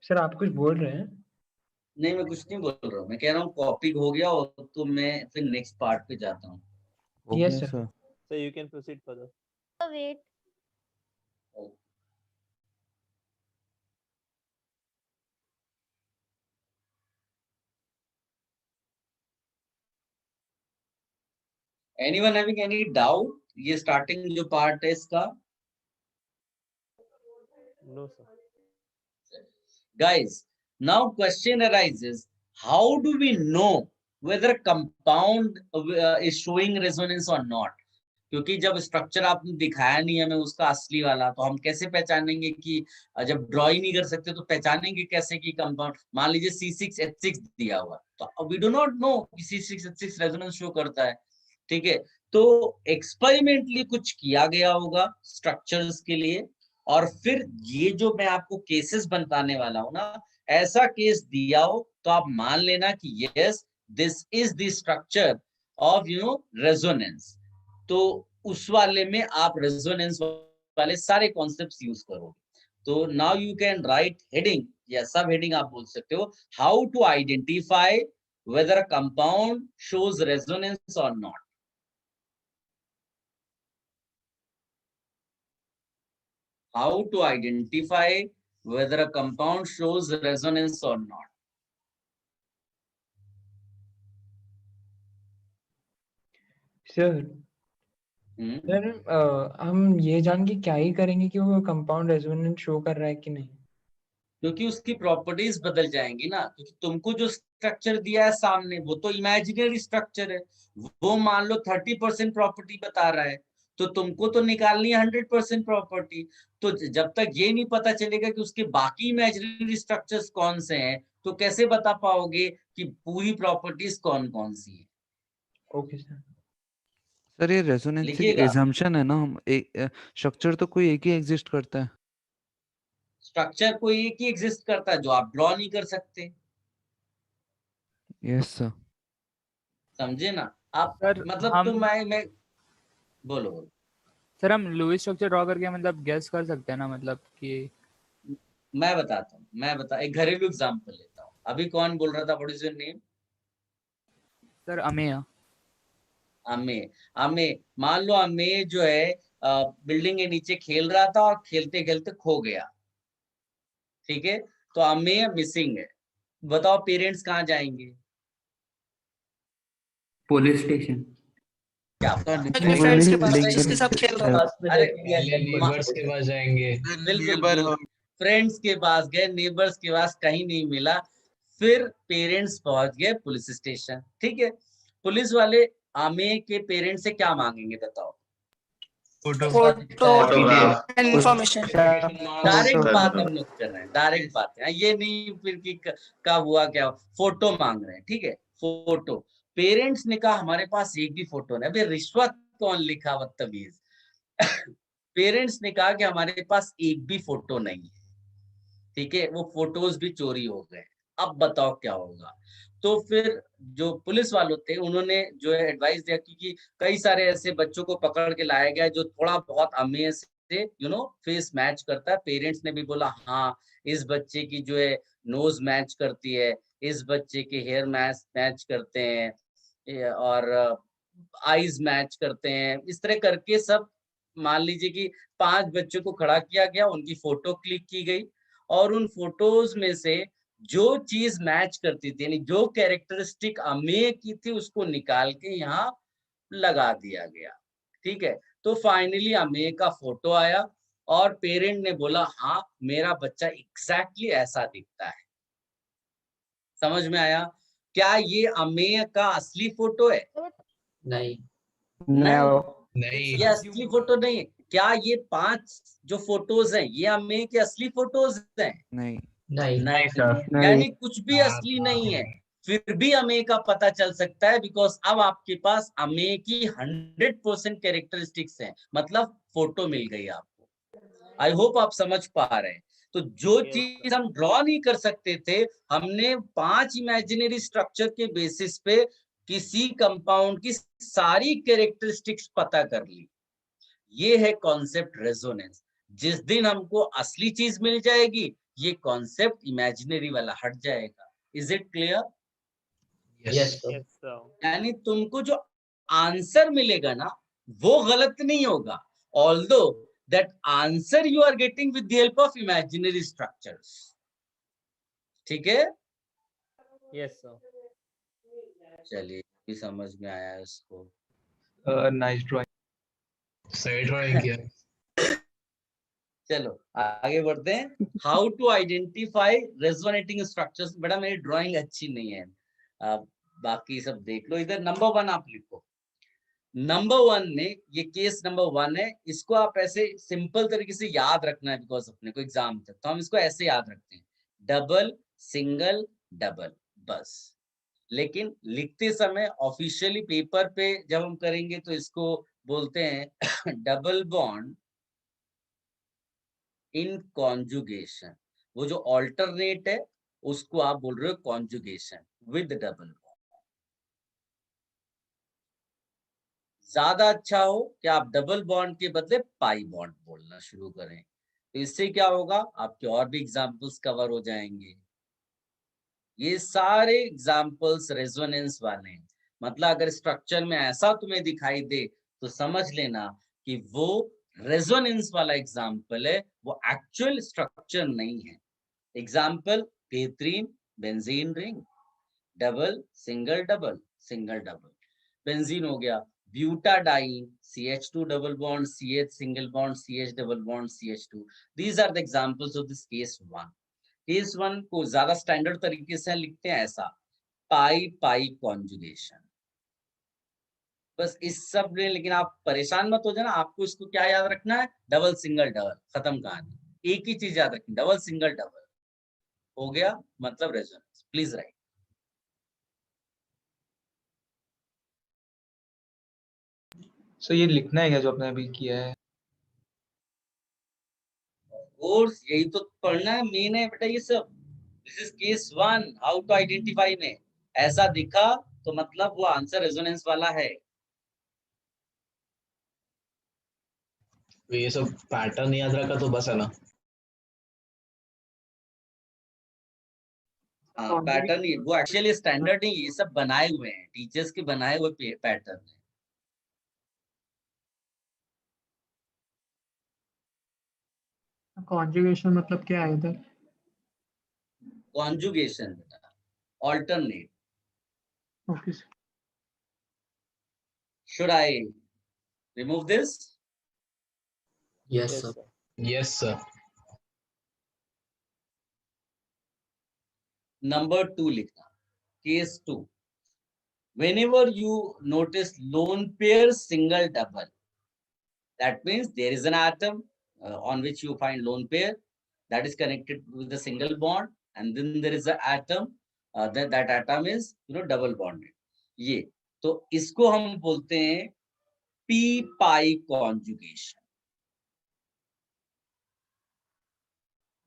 सर आप कुछ बोल रहे हैं? नहीं, मैं कुछ नहीं बोल रहा हूँ। मैं कह रहा हूँ कॉपी हो गया और तो मैं फिर नेक्स्ट पार्ट पे जाता हूँ। Yes, sir. So you can proceed further. Wait. Anyone having any doubt? ये स्टार्टिंग जो पार्ट है इसका? No, sir. Guys, now question arises, how do we know whether a compound is showing resonance or not? क्योंकि जब structure आपने दिखाया नहीं हमें उसका असली वाला, तो हम कैसे पहचानेंगे कि जब ड्रॉ ही नहीं कर सकते तो पहचानेंगे कैसे कि कंपाउंड। मान लीजिए C6H6 दिया हुआ, तो वी डू नॉट नो कि C6H6 रेजोनेंस शो करता है। ठीक है, तो एक्सपेरिमेंटली कुछ किया गया होगा स्ट्रक्चर्स के लिए, और फिर ये जो मैं आपको केसेस बताने वाला हूं ना, ऐसा केस दिया हो तो आप मान लेना कि yes this is the structure of resonance. तो उस वाले में आप रेजोनेंस वाले सारे कॉन्सेप्ट्स यूज करोगे। तो now you can write heading या सब हेडिंग आप बोल सकते हो, how to identify whether a compound shows resonance और not. How to identify whether a compound shows resonance or not. Sir हम ये जान के क्या ही करेंगे कि वो कंपाउंड रेजोनेंस शो कर रहा है कि नहीं? क्योंकि उसकी प्रॉपर्टीज बदल जाएंगी ना। क्योंकि तुमको जो स्ट्रक्चर दिया है सामने वो तो इमेजिनरी स्ट्रक्चर है, वो मान लो 30% प्रॉपर्टी बता रहा है, तो तुमको तो निकालनी है 100% प्रॉपर्टी। तो जब तक ये नहीं पता चलेगा कि उसके बाकी इमेजिनरी स्ट्रक्चर्स कौन से हैं, तो कैसे बता पाओगे कि पूरी प्रॉपर्टीज कौन कौन सी है। Okay sir. सर ये रेजोनेंस एक assumption है ना, हम एक स्ट्रक्चर तो कोई एक ही एग्जिस्ट करता है। स्ट्रक्चर कोई एक ही एग्जिस्ट करता है जो आप ड्रॉ नहीं कर सकते। Yes sir. समझे ना आप? मतलब हम तो मैं बोलो। सर हम लुईस स्ट्रक्चर ड्रॉ करके मतलब गेस कर सकते हैं ना, मतलब कि मैं बताता हूँ, एक घरेलू एग्जांपल लेता हूँ। अभी कौन बोल रहा था? What is your name? Sir Amey. Amey मान लो अमे जो है बिल्डिंग के नीचे खेल रहा था और खेलते खेलते खो गया। ठीक है, तो अमे मिसिंग है। बताओ पेरेंट्स कहाँ जाएंगे? Police station. क्या फ्रेंड्स के पास जिसके साथ खेल रहा है। अरे नेबर्स के पास जाएंगे। बिल्कुल फ्रेंड्स के पास गए, नेबर्स के पास कहीं नहीं मिला, फिर पेरेंट्स पहुंच गए पुलिस स्टेशन, ठीक है। पुलिस वाले अमेय के पेरेंट्स से क्या मांगेंगे बताओ? Photograph. इन्फॉर्मेशन। डायरेक्ट बात हम लोग कर रहे हैं, डायरेक्ट बात है, ये नहीं फिर कि कब हुआ क्या। फोटो मांग रहे हैं, ठीक है, फोटो। पेरेंट्स ने कहा हमारे पास एक भी फोटो नहीं। अबे रिश्वत कौन लिखा, बदतमीज। पेरेंट्स ने कहा कि हमारे पास एक भी फोटो नहीं है, ठीक है, वो फोटोज भी चोरी हो गए। अब बताओ क्या होगा। तो फिर जो पुलिस वाले थे उन्होंने जो है एडवाइस दिया कि कई सारे ऐसे बच्चों को पकड़ के लाया गया जो थोड़ा बहुत अमेय से फेस मैच करता है। पेरेंट्स ने भी बोला हाँ, इस बच्चे की जो है नोज मैच करती है, इस बच्चे के हेयर मैच करते हैं और आईज मैच करते हैं। इस तरह करके सब मान लीजिए कि 5 बच्चों को खड़ा किया गया, उनकी फोटो क्लिक की गई और उन फोटोज में से जो चीज मैच करती थी, यानी जो कैरेक्टरिस्टिक अमेय की थी, उसको निकाल के यहाँ लगा दिया गया, ठीक है। तो फाइनली अमेय का फोटो आया और पेरेंट ने बोला हाँ, मेरा बच्चा एग्जैक्टली ऐसा दिखता है। समझ में आया? क्या ये अमेय का असली फोटो है? नहीं, नहीं, ये असली फोटो नहीं है। क्या ये 5 जो फोटोज हैं ये अमेय के असली फोटोज हैं? नहीं नहीं सर, यानी कुछ भी असली नहीं है। फिर भी अमेय का पता चल सकता है बिकॉज अब आपके पास अमेय की 100% कैरेक्टरिस्टिक्स हैं, मतलब फोटो मिल गई आपको। आई होप आप समझ पा रहे हैं। तो जो चीज हम ड्रॉ नहीं कर सकते थे, हमने 5 इमेजिनरी स्ट्रक्चर के बेसिस पे किसी कंपाउंड की सारी कैरेक्टरिस्टिक्स पता कर ली। ये है कॉन्सेप्ट रेजोनेंस। जिस दिन हमको असली चीज मिल जाएगी, ये कॉन्सेप्ट इमेजिनरी वाला हट जाएगा। Is it clear? यस यानी तुमको जो आंसर मिलेगा ना, वो गलत नहीं होगा, although that answer you are getting with the help of imaginary structures. ठीक है? Yes sir. चलिए, भी समझ में आया इसको? Nice drawing. सही ड्राइंग किया। चलो आगे बढ़ते हैं। How to identify resonating structures. बेटा मेरी ड्राइंग अच्छी नहीं है, बाकी सब देख लो। इधर नंबर 1 आप लिखो। नंबर 1 में ये केस नंबर 1 है, इसको आप ऐसे सिंपल तरीके से याद रखना है बिकॉज अपने को एग्जाम तक, तो हम इसको ऐसे याद रखते हैं, डबल सिंगल डबल, बस। लेकिन लिखते समय ऑफिशियली पेपर पे जब हम करेंगे तो इसको बोलते हैं डबल बॉन्ड इन कॉन्जुगेशन। वो जो ऑल्टरनेट है उसको आप बोल रहे हो कॉन्जुगेशन विद डबल बॉन्ड। ज्यादा अच्छा हो कि आप डबल बॉन्ड के बदले पाई बॉन्ड बोलना शुरू करें, तो इससे क्या होगा, आपके और भी एग्जाम्पल्स कवर हो जाएंगे। ये सारे एग्जाम्पल्स रेजोनेंस वाले हैं। मतलब अगर स्ट्रक्चर में ऐसा तुम्हें दिखाई दे तो समझ लेना कि वो रेजोनेंस वाला एग्जाम्पल है, वो एक्चुअल स्ट्रक्चर नहीं है। एग्जाम्पल बेहतरीन benzene ring, double single double single double. Benzene हो गया, butadiene, CH2 double bond, CH single bond, CH double bond, CH2. These are the examples of this case 1. Case 1 को ज्यादा standard तरीके से लिखते हैं ऐसा, पाई पाई कॉन्जुगेशन, बस इस सब में। लेकिन आप परेशान मत हो जाना, आपको इसको क्या याद रखना है, डबल सिंगल डबल, खत्म कहानी। एक ही चीज याद रखनी, डबल सिंगल डबल हो गया, मतलब रेजोनेंस। Please right. सो ये लिखना है क्या जो आपने अभी किया है? कोर्स यही तो पढ़ना है, मेन है बेटा ये सब। This is case 1, how to identify में ऐसा दिखा तो मतलब वो आंसर रेजोनेंस वाला है। ये सब पैटर्न याद रखा तो बस है ना। हाँ पैटर्न, वो एक्चुअली स्टैंडर्ड नहीं, ये सब बनाए हुए हैं, टीचर्स के बनाए हुए पैटर्न है। कॉन्जुगेशन मतलब क्या है इधर? कॉन्जुगेशन बेटा alternate. Okay sir. Should I remove this? Yes sir. Yes sir. Number 2 लिखना, case 2, whenever you notice lone pair single double, that means there is an atom on which you find lone pair that is connected with a single bond, and then there is an atom that atom is double bonded. ये तो इसको हम बोलते हैं p pi conjugation,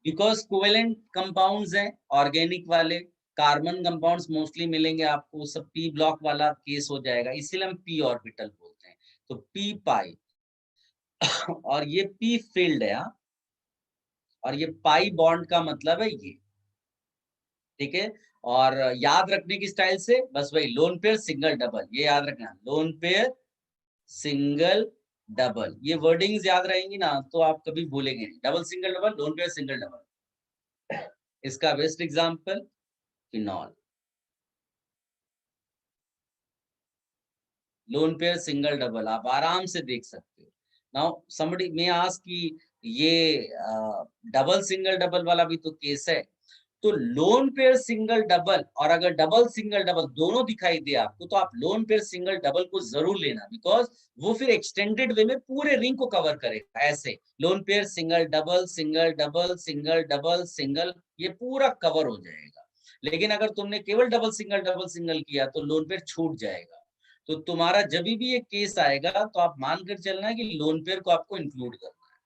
because covalent compounds हैं organic वाले, carbon compounds mostly मिलेंगे आपको, सब p ब्लॉक वाला केस हो जाएगा, इसीलिए हम p ऑर्बिटल बोलते हैं। तो p पाई और ये p फील्ड है, और ये पाई बॉन्ड का मतलब है ये, ठीक है। और याद रखने की स्टाइल से बस वही लोन पेयर सिंगल डबल, ये याद रखना, लोन पेयर सिंगल डबल, ये वर्डिंग्स याद रहेंगी ना तो आप कभी भूलेंगे नहीं। Double single double, lone pair single double. इसका best example phenol, lone pair single double आप आराम से देख सकते हो। नाउ समबडी मे आस्क कि ये डबल सिंगल डबल वाला भी तो केस है, तो लोन पेयर सिंगल डबल और अगर डबल सिंगल डबल दोनों दिखाई दे आपको, तो आप लोन पेयर सिंगल डबल को जरूर लेना, बिकॉज वो फिर एक्सटेंडेड वे में पूरे रिंग को कवर करेगा। ऐसे loan pair single double single double single double single, ये पूरा कवर हो जाएगा। लेकिन अगर तुमने केवल डबल सिंगल किया तो लोन पेयर छूट जाएगा। तो तुम्हारा जब भी ये केस आएगा तो आप मानकर चलना है कि लोन पेयर को आपको इंक्लूड करना है।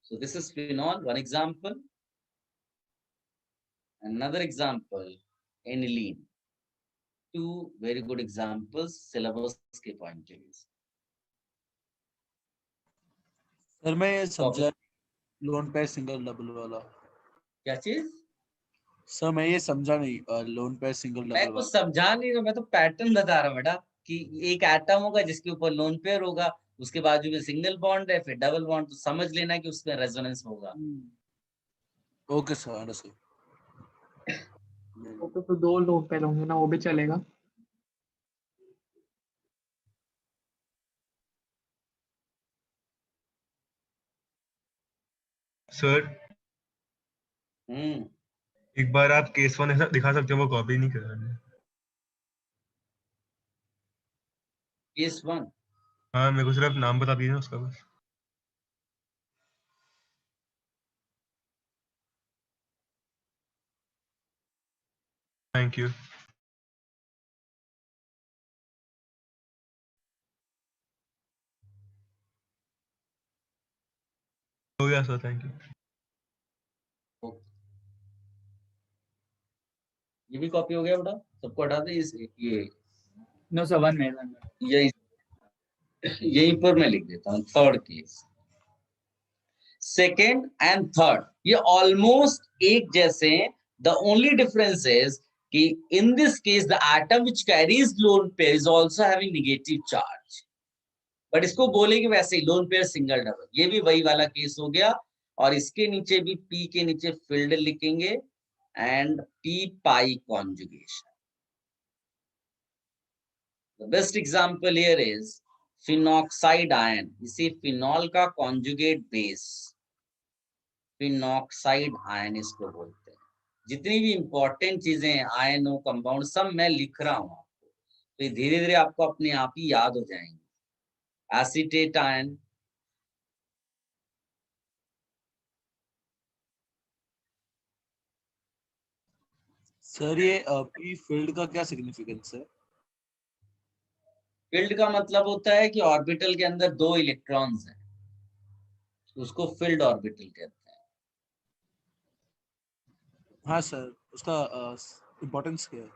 So this is phenol, one example. Another example, aniline. Two very good examples syllabus के point of view से। सर मैं ये समझा लोन पेयर सिंगल डबल वाला। क्या चीज? सर मैं ये समझा नहीं लोन पेयर सिंगल डबल मैं वाला। कुछ समझा नहीं रहा, मैं तो पैटर्न बता रहा हूँ बेटा, कि एक एटम होगा जिसके ऊपर लोन पेयर होगा, उसके बाजू में सिंगल बॉन्ड है, फिर डबल बॉन्ड, तो समझ लेना कि उसमें रेजोनेंस होगा। Okay sir, understood. तो दो लोग पेयर होंगे ना, वो भी चलेगा? सर एक बार आप केस 1 दिखा सकते हो, वो कॉपी नहीं कर रहे। केस 1? हाँ, मेरे को सिर्फ नाम बता दीजिए उसका बस। Thank you. हो गया सर, थैंक यू। ये भी कॉपी हो गया बेटा, सबको हटा दे इस ये। No sir, one minute. यहीं पर मैं लिख देता हूँ third case. Second and third ये ऑलमोस्ट एक जैसे हैं। द ओनली डिफरेंस इज कि in this case the atom which carries lone pair is also having negative charge, but इसको बोलेंगे वैसे ही लोन पेयर सिंगल डबल। ये भी वही वाला केस हो गया, और इसके नीचे भी पी के नीचे फील्ड लिखेंगे and P pi conjugation. The best example here is phenoxide ion. इसी फिनॉल का कॉन्जुगेट बेस फिनॉक्साइड आयन इसको बोलते हैं। जितनी भी इंपॉर्टेंट चीजें आयन हो, कंपाउंड, सब मैं लिख रहा हूं आपको, तो धीरे धीरे आपको अपने आप ही याद हो जाएंगे। एसीटेट आयन, सर ये पी फील्ड का क्या सिग्निफिकेंस है? फील्ड का मतलब होता है कि ऑर्बिटल के अंदर 2 इलेक्ट्रॉन्स हैं, उसको फील्ड ऑर्बिटल कहते हैं। हाँ सर, उसका इम्पोर्टेंस क्या है?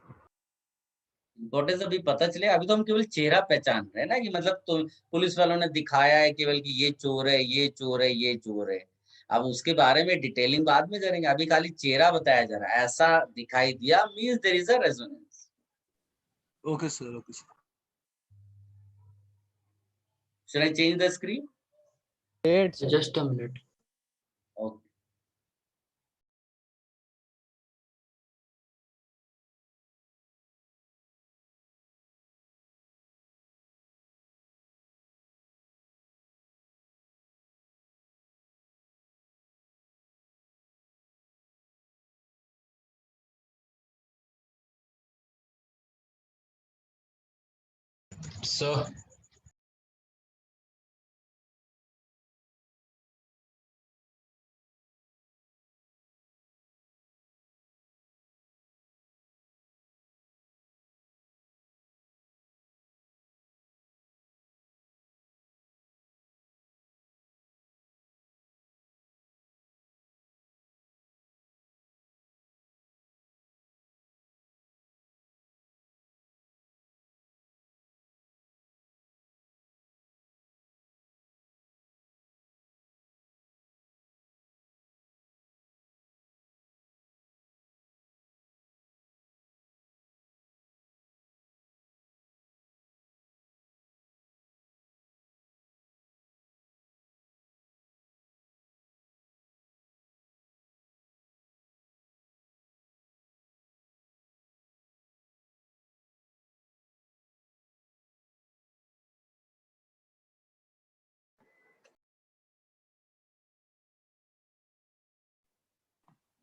इम्पोर्टेंस अभी पता चले, अभी तो हम केवल चेहरा पहचान रहे हैं ना, कि मतलब तो पुलिस वालों ने दिखाया है केवल कि ये चोर है, ये चोर है, ये चोर है। अब उसके बारे में डिटेलिंग बाद में करेंगे, अभी खाली चेहरा बताया जा रहा है। ऐसा दिखाई दिया means there is a resonance. Okay sir, okay sir. Should I change the screen? Just a minute. Okay. Sir.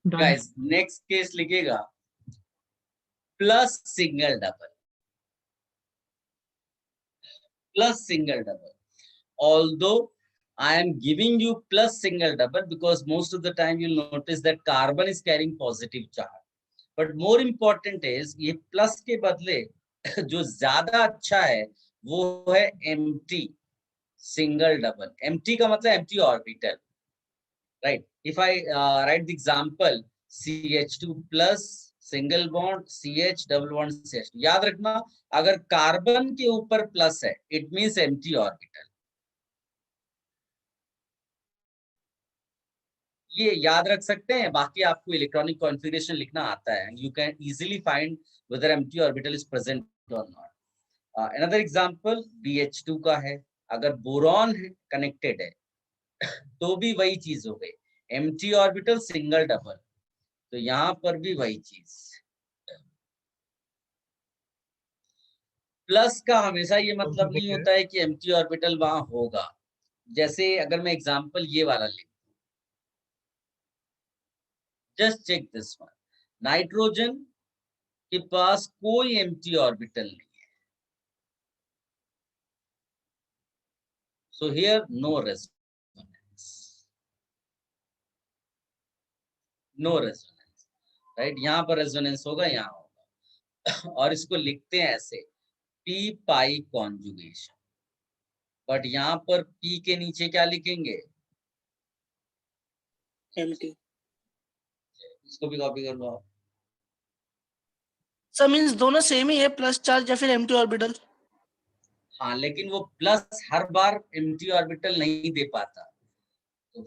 Guys next case लिखिएगा plus single double, plus single double. Although I am giving you plus single double because most of the time you'll notice that carbon is carrying positive charge. But more important is ये plus के बदले जो ज्यादा अच्छा है वो है empty single double. Empty का मतलब empty orbital, right? If I write the example CH2 plus single bond CH double bond CH, याद रखना अगर कार्बन के ऊपर प्लस है इट मींस एम्प्टी ऑर्बिटल। ये याद रख सकते हैं, बाकी आपको इलेक्ट्रॉनिक कॉन्फ़िगरेशन लिखना आता है, you can easily find weather empty orbital is present और नॉट। अनदर एग्जांपल BH2 का है, अगर बोरॉन कनेक्टेड है तो भी वही चीज हो गई, एम्प्टी ऑर्बिटल सिंगल डबल, तो यहाँ पर भी वही चीज। प्लस का हमेशा ये मतलब नहीं होता है कि एम्प्टी ऑर्बिटल वहां होगा। जैसे अगर मैं एग्जांपल ये वाला लिख, just check this one, nitrogen के पास कोई एम्प्टी ऑर्बिटल नहीं है, so here no resonance, no resonance, right? यहाँ पर रेजोनेंस होगा, यहाँ होगा और इसको लिखते हैं ऐसे p पाई कॉन्जुगेशन, बट यहाँ पर p के नीचे क्या लिखेंगे? एम्प्टी। इसको भी कॉपी कर लो आप। सर मींस दोनों सेम ही है, प्लस चार्ज या फिर एम्प्टी ऑर्बिटल? हाँ, लेकिन वो प्लस हर बार एम्प्टी ऑर्बिटल नहीं दे पाता, तो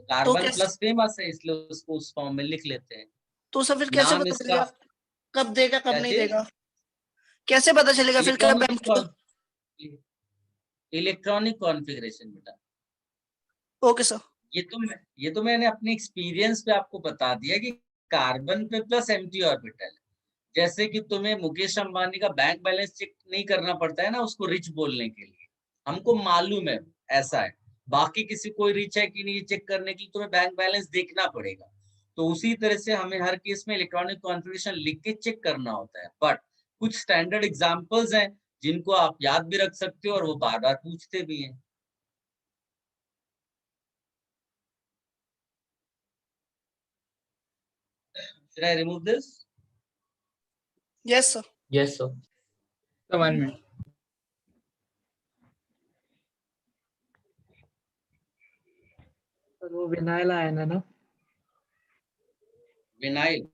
कार्बन प्लस फेमस है इसलिए उसको उस फॉर्म में लिख लेते हैं। तो सर फिर कैसे नाम पता इसका चलेगा कब देगा कब नहीं चीज? देगा? कैसे पता चलेगा फिर कब एम्प्टी? इलेक्ट्रॉनिक कॉन्फ़िगरेशन बेटा। Okay sir. ये तो मैंने अपने एक्सपीरियंस पे आपको बता दिया कि कार्बन पे प्लस एम्प्टी ऑर्बिटल, जैसे कि तुम्हें मुकेश अंबानी का बैंक बैलेंस चेक नहीं करना पड़ता है ना उसको रिच बोलने के लिए, हमको मालूम है ऐसा है, बाकी किसी कोई रिच है कि नहीं चेक करने के लिए तुम्हें बैंक बैलेंस देखना पड़ेगा। तो उसी तरह से हमें हर केस में इलेक्ट्रॉनिक कॉन्फ़िगरेशन लिख के चेक करना होता है, बट कुछ स्टैंडर्ड एग्जांपल्स हैं जिनको आप याद भी रख सकते हो और वो बार बार पूछते भी हैं। Should I remove this? Yes sir. Yes sir. So 1 minute. वो विनाइल आयन है ना? विनाइल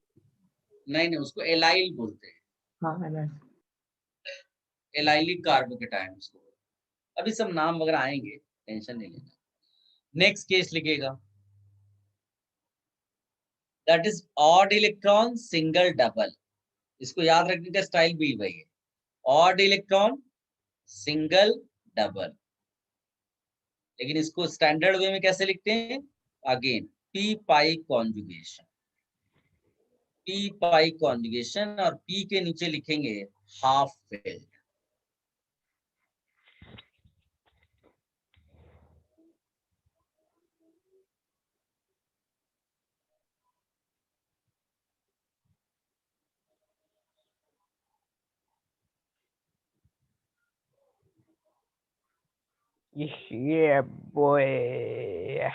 नहीं, उसको एलाइल बोलते हैं। हाँ एलाइल। एलाइलिक कार्बोकेटायन उसको, अभी सब नाम वगैरह आएंगे, टेंशन नहीं लेना। नेक्स्ट केस लिखिएगा, that is odd electron single double, इसको याद रखने का स्टाइल भी वही है, ऑड इलेक्ट्रॉन सिंगल डबल, लेकिन इसको स्टैंडर्ड वे में कैसे लिखते हैं? अगेन p पाई कॉन्जुगेशन, p पाई कॉन्जुगेशन और p के नीचे लिखेंगे हाफ फिल्ड। Yeah, boy.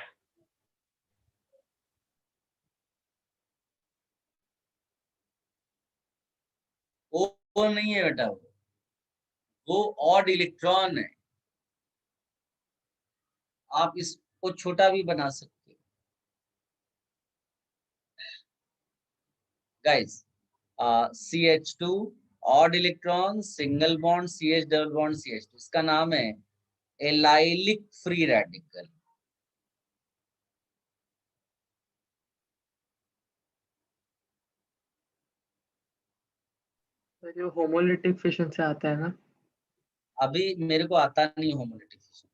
वो नहीं है बेटा, वो ऑड इलेक्ट्रॉन है। आप इसको छोटा भी बना सकते हो। Guys, CH2 odd electron, single bond CH double bond CH2, इसका नाम है एलाइलिक फ्री रेडिकल। जो होमोलिटिक फिशन से आता है ना? अभी मेरे को आता नहीं होमोलिटिक फिशन,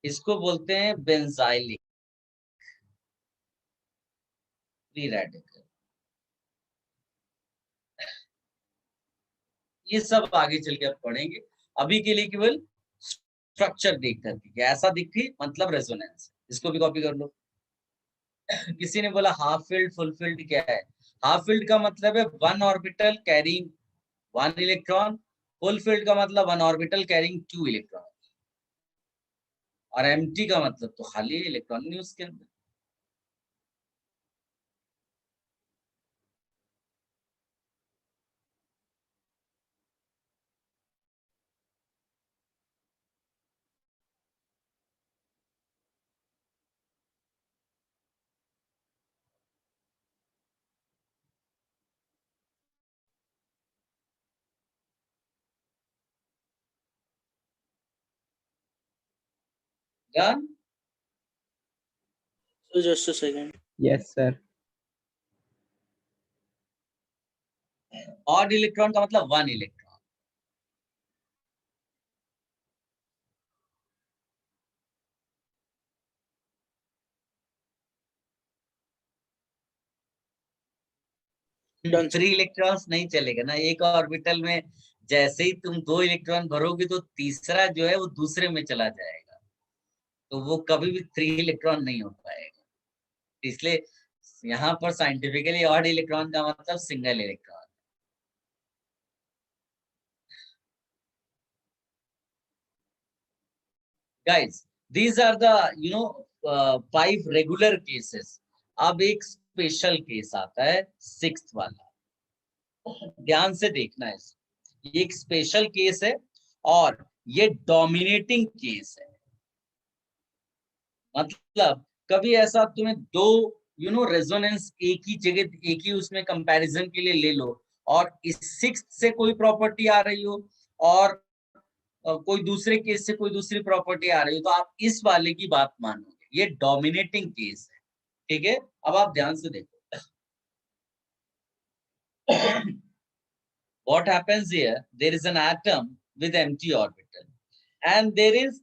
इसको बोलते हैं बेंजाइलिक फ्री रेडिकल। ये सब आगे चल के आप पढ़ेंगे, अभी के लिए केवल स्ट्रक्चर देख करके ऐसा दिखे मतलब रेजोनेंस। इसको भी कॉपी कर लो। किसी ने बोला हाफ फील्ड फुल फील्ड क्या है? हाफ फील्ड का मतलब है one orbital carrying one electron, full field का मतलब one orbital carrying two electron, और एम्प्टी का मतलब तो खाली इलेक्ट्रॉन नहीं उसके अंदर। Done? So just a second. Yes, sir. Odd electron का मतलब वन इलेक्ट्रॉन। थ्री इलेक्ट्रॉन्स नहीं चलेगा ना, एक ऑर्बिटल में जैसे ही तुम दो इलेक्ट्रॉन भरोगे तो तीसरा जो है वो दूसरे में चला जाएगा, तो वो कभी भी थ्री इलेक्ट्रॉन नहीं हो पाएगा। इसलिए यहाँ पर साइंटिफिकली ऑड इलेक्ट्रॉन का मतलब single electron. Guys, these are the 5 regular cases. अब एक स्पेशल केस आता है, 6th वाला, ध्यान से देखना है। ये एक स्पेशल केस है और ये डोमिनेटिंग केस है। मतलब कभी ऐसा तुम्हें दो रेजोनेंस एक ही जगह एक ही उसमें कंपैरिजन के लिए ले लो, और इस 6th से कोई प्रॉपर्टी आ रही हो और कोई दूसरे केस से कोई दूसरी प्रॉपर्टी आ रही हो, तो आप इस वाले की बात मानोगे। ये डोमिनेटिंग केस है, ठीक है। अब आप ध्यान से देखो what happens here. There is an atom with empty orbital and there is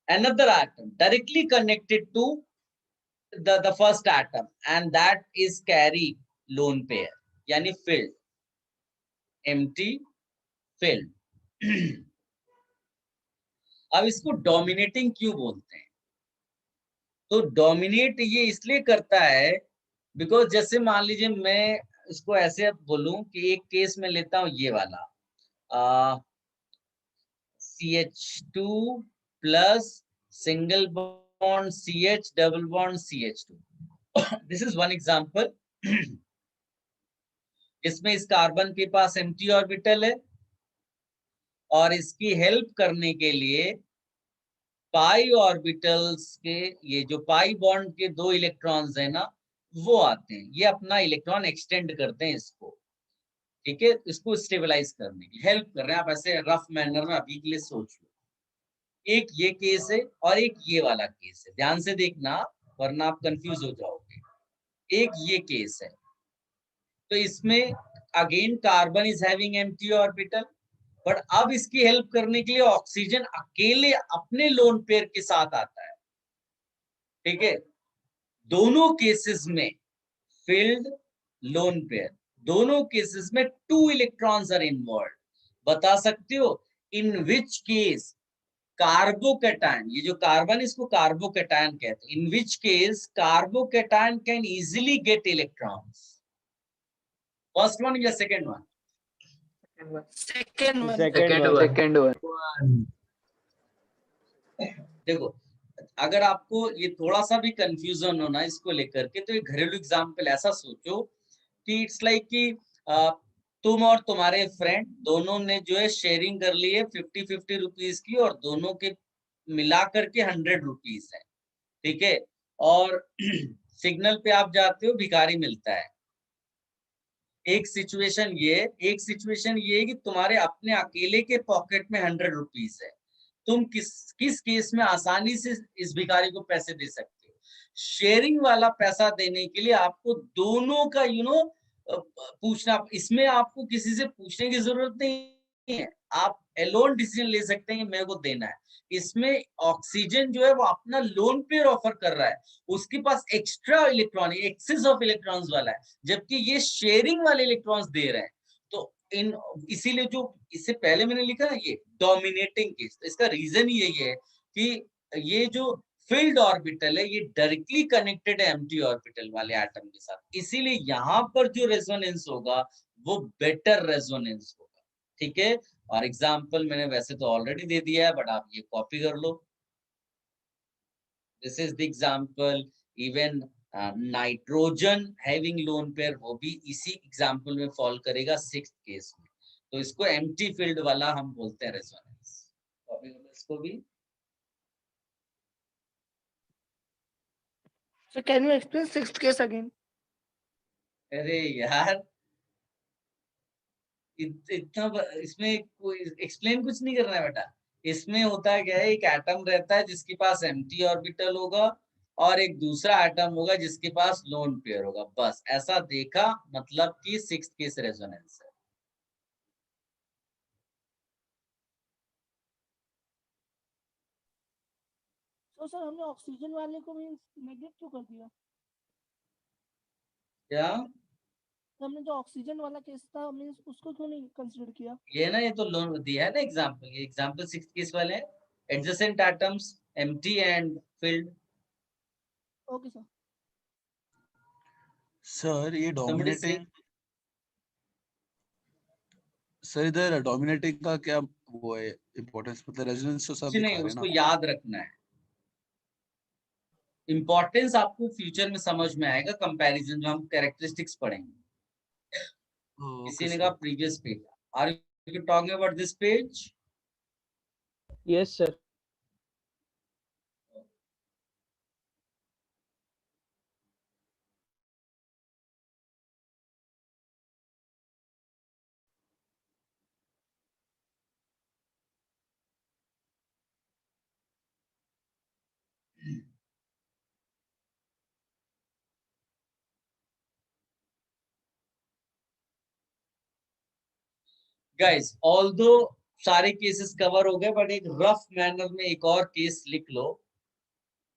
another atom directly connected to the first atom, and that is carry lone pair, yani filled, empty, filled। अब इसको dominating क्यों बोलते हैं? तो dominate ये इसलिए करता है बिकॉज जैसे मान लीजिए मैं इसको ऐसे बोलूं कि एक केस में लेता हूं ये वाला CH2 plus single bond CH double bond CH2। This is one example. इसमें इस कार्बन के पास एम्प्टी ऑर्बिटल है और इसकी हेल्प करने के लिए पाई ऑर्बिटल्स के ये जो पाई बॉन्ड के दो इलेक्ट्रॉन्स है ना, वो आते हैं, ये अपना इलेक्ट्रॉन एक्सटेंड करते हैं इसको, ठीक है, इसको स्टेबलाइज करने की हेल्प कर रहे हैं। आप ऐसे रफ मैनर में अभी के लिए सोच लो। एक ये केस है और एक ये वाला केस है, ध्यान से देखना वरना आप कंफ्यूज हो जाओगे। एक ये केस है, तो इसमें again carbon is having empty orbital, but अब इसकी हेल्प करने के लिए ऑक्सीजन अकेले अपने लोन पेयर के साथ आता है, ठीक है। दोनों केसेस में फील्ड लोन पेयर, दोनों केसेस में 2 इलेक्ट्रॉन्स आर इन्वॉल्व। बता सकते हो इन विच केस कार्बोकैटायन, ये जो कार्बन इसको कार्बोकैटायन कहते हैं, in which case carbocation can easily get electrons, first one या second one? Second one Second one. देखो, अगर आपको ये थोड़ा सा भी कंफ्यूजन होना इसको लेकर के, तो एक घरेलू एग्जाम्पल ऐसा सोचो कि इट्स लाइक कि तुम और तुम्हारे फ्रेंड दोनों ने जो है शेयरिंग कर ली है 50-50 रुपीज की, और दोनों के मिला करके 100 रुपीज है, ठीक है। और सिग्नल पे आप जाते हो, भिखारी मिलता है। एक सिचुएशन ये है कि तुम्हारे अपने अकेले के पॉकेट में 100 रुपीज है। तुम किस केस में आसानी से इस भिखारी को पैसे दे सकते हो? शेयरिंग वाला पैसा देने के लिए आपको दोनों का पूछना, इसमें आपको किसी से पूछने की जरूरत नहीं है, आप एलोन डिसीजन ले सकते हैं कि मेरे को देना है। इसमें ऑक्सीजन जो है वो अपना लोन पे ऑफर कर रहा है, उसके पास extra electron, excess of electrons वाला है, जबकि ये शेयरिंग वाले इलेक्ट्रॉन्स दे रहे हैं। तो इसीलिए जो इससे पहले मैंने लिखा ना, ये डोमिनेटिंग केस, इसका रीजन यही है कि ये जो फील्ड ऑर्बिटल है ये डायरेक्टली कनेक्टेड है एम्प्टी ऑर्बिटल वाले एटम के साथ, इसीलिए यहाँ पर जो रेजोनेंस होगा वो बेटर रेजोनेंस होगा, ठीक है। और एग्जाम्पल मैंने वैसे तो ऑलरेडी दे दिया है, बट आप ये कॉपी कर लो। This is the example. Even nitrogen having lone pair, वो भी इसी एग्जाम्पल में फॉल करेगा 6th केस में। तो इसको एम्प्टी फील्ड वाला हम बोलते हैं रेजोनेंस। कॉपी कर लो इसको भी। So can you explain sixth case again? अरे यार, इतना इसमें कोई एक्सप्लेन कुछ नहीं करना है बेटा। इसमें होता है क्या है, एक एटम रहता है जिसके पास एम्प्टी ऑर्बिटल होगा, और एक दूसरा एटम होगा जिसके पास लोन पेयर होगा, बस ऐसा देखा, मतलब कि 6th केस रेजोनेंस है। तो सर हमने ऑक्सीजन वाले को मींस नेगलेक्ट क्यों कर दिया? क्या हमने जो ऑक्सीजन वाला केस था मींस उसको क्यों नहीं कंसीडर किया? ये ना, ये तो लोन दिया है ना एग्जांपल, ये एग्जांपल 6th केस वाले हैं, adjacent atoms empty and field. Okay sir. Sir ये डोमिनेटिंग, सर इधर डोमिनेटिंग का क्या वो है इम्पोर्टेंस, मतलब रेजोनेंस तो सब नहीं, दिखा रहे उसको हैं ना। याद रखना है। इंपॉर्टेंस आपको फ्यूचर में समझ में आएगा, कंपैरिजन जो हम कैरेक्टरिस्टिक्स पढ़ेंगे। किसी ने कहा previous page, are you talking about this page? Yes, sir. Guys, although सारे केसेस कवर हो गए, बट एक रफ मैनर में एक और केस लिख लो।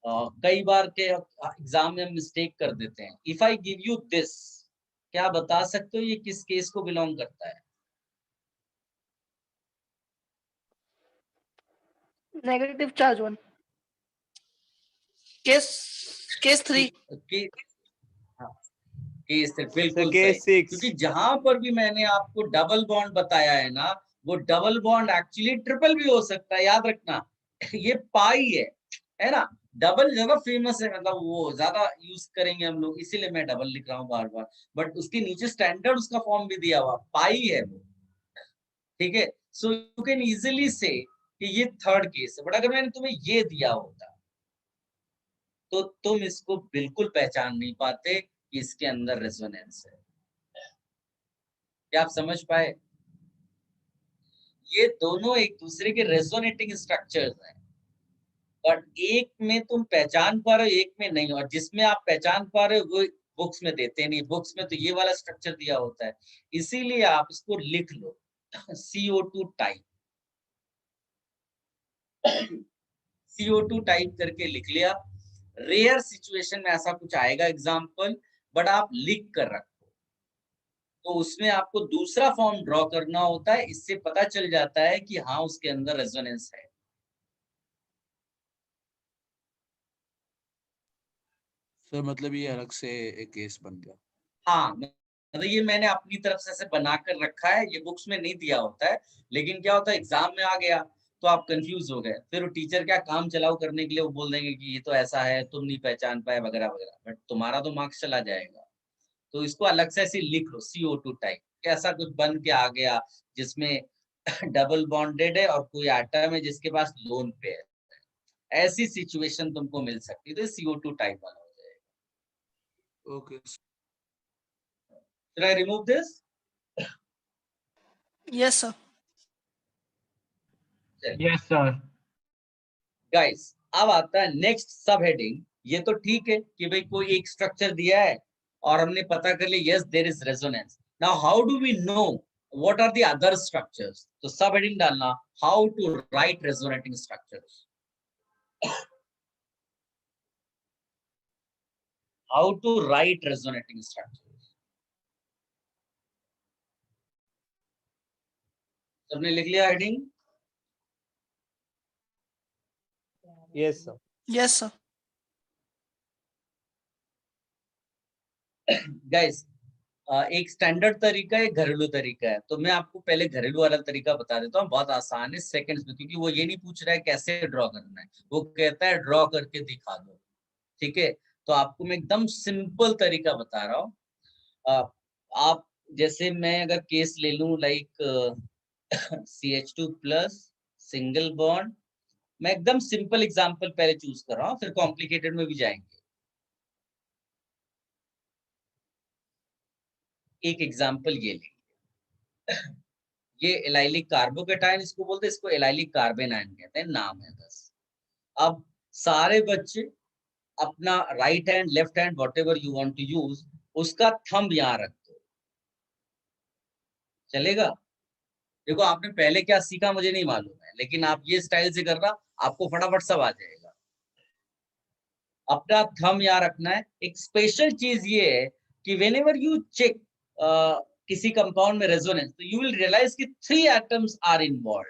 कई बार के एग्जाम में हम मिस्टेक कर देते हैं। If I give you this, क्या बता सकते हो ये किस केस को बिलोंग करता है? Negative charge one. Case 3। Case 3 बिल्कुल सही, क्योंकि जहां पर भी मैंने आपको डबल बॉन्ड बताया है ना, वो डबल बॉन्ड एक्चुअली ट्रिपल भी हो सकता है, याद रखना। ये पाई है ना, डबल ज्यादा फेमस है, मतलब वो ज्यादा यूज करेंगे हम लोग, इसीलिए मैं डबल लिख रहा हूँ बार बार, बट उसके नीचे स्टैंडर्ड उसका फॉर्म भी दिया हुआ पाई है वो, ठीक है। सो यू कैन इजिली से कि ये 3rd केस है, बट अगर मैंने तुम्हें ये दिया होता तो तुम इसको बिल्कुल पहचान नहीं पाते कि इसके अंदर रेजोनेंस है। क्या आप समझ पाए? ये दोनों एक दूसरे के रेजोनेटिंग स्ट्रक्चर्स हैं, बट एक में तुम पहचान पा रहे हो, एक में नहीं, और जिसमें आप पहचान पा रहे हो वो बुक्स में देते नहीं। बुक्स में तो ये वाला स्ट्रक्चर दिया होता है, इसीलिए आप इसको लिख लो CO2 टाइप। CO2 टाइप करके लिख लिया। रेयर सिचुएशन में ऐसा कुछ आएगा एग्जाम्पल, बट आप लिख कर रखो, तो उसमें आपको दूसरा फॉर्म ड्रॉ करना होता है, इससे पता चल जाता है कि हाँ उसके अंदर रेजोनेंस है। सर मतलब ये अलग से एक केस बन गया। हाँ, मतलब ये मैंने अपनी तरफ से ऐसे बनाकर रखा है, ये बुक्स में नहीं दिया होता है, लेकिन क्या होता है एग्जाम में आ गया तो आप कंफ्यूज हो गए, फिर वो टीचर क्या काम चलाओ करने के लिए वो बोल देंगे कि ये तो ऐसा है, तुम नहीं पहचान पाए वगैरह वगैरह, बट तुम्हारा तो मार्क्स चला जाएगा। तो इसको अलग से ऐसे लिख लो CO2 टाइप, ऐसा कुछ बन के आ गया जिसमें डबल बॉन्डेड है और कोई एटम है जिसके पास लोन पे है, ऐसी सिचुएशन तुमको मिल सकती है, तो CO2 टाइप वाला हो जाएगा। Okay Should I remove this? Yes sir. Yes sir. Guys अब आता है नेक्स्ट सब हेडिंग। ये तो ठीक है कि भाई कोई एक स्ट्रक्चर दिया है और हमने पता कर लिया yes there is resonance. Now how do we know what are the other structures? तो सब हेडिंग डालना how to write resonating structures, how to write resonating structures. सबने लिख लिया heading? Yes sir. Yes sir. Guys एक standard तरीका है, घरेलू तरीका है, तो मैं आपको पहले घरेलू वाला तरीका बता देता हूँ, बहुत आसान है सेकंड्स में, क्योंकि वो ये नहीं पूछ रहा है कैसे ड्रॉ करना है, वो कहता है ड्रॉ करके दिखा दो। ठीक है, तो आपको मैं एकदम सिंपल तरीका बता रहा हूँ। आप जैसे मैं अगर केस ले लूं like CH2 plus single bond, मैं एकदम सिंपल एग्जांपल पहले चूज कर रहा हूँ, फिर कॉम्प्लिकेटेड में भी जाएंगे। एक एग्जांपल ये लेंगे, ये एलाइलिक कार्बोकेटायन इसको बोलते हैं, इसको एलाइलिक कार्बेन आयन कहते हैं, नाम है बस। अब सारे बच्चे अपना right hand left hand whatever you want to use, उसका थंब यहाँ रख दो, चलेगा? देखो आपने पहले क्या सीखा मुझे नहीं मालूम है, लेकिन आप ये स्टाइल से करना, आपको फटाफट सब आ जाएगा। अपना थंब यहाँ रखना है। एक स्पेशल चीज ये है कि व्हेनेवर यू चेक किसी कंपाउंड में रेजोनेंस, तो यू विल रियलाइज कि 3 एटम्स आर इन्वॉल्व,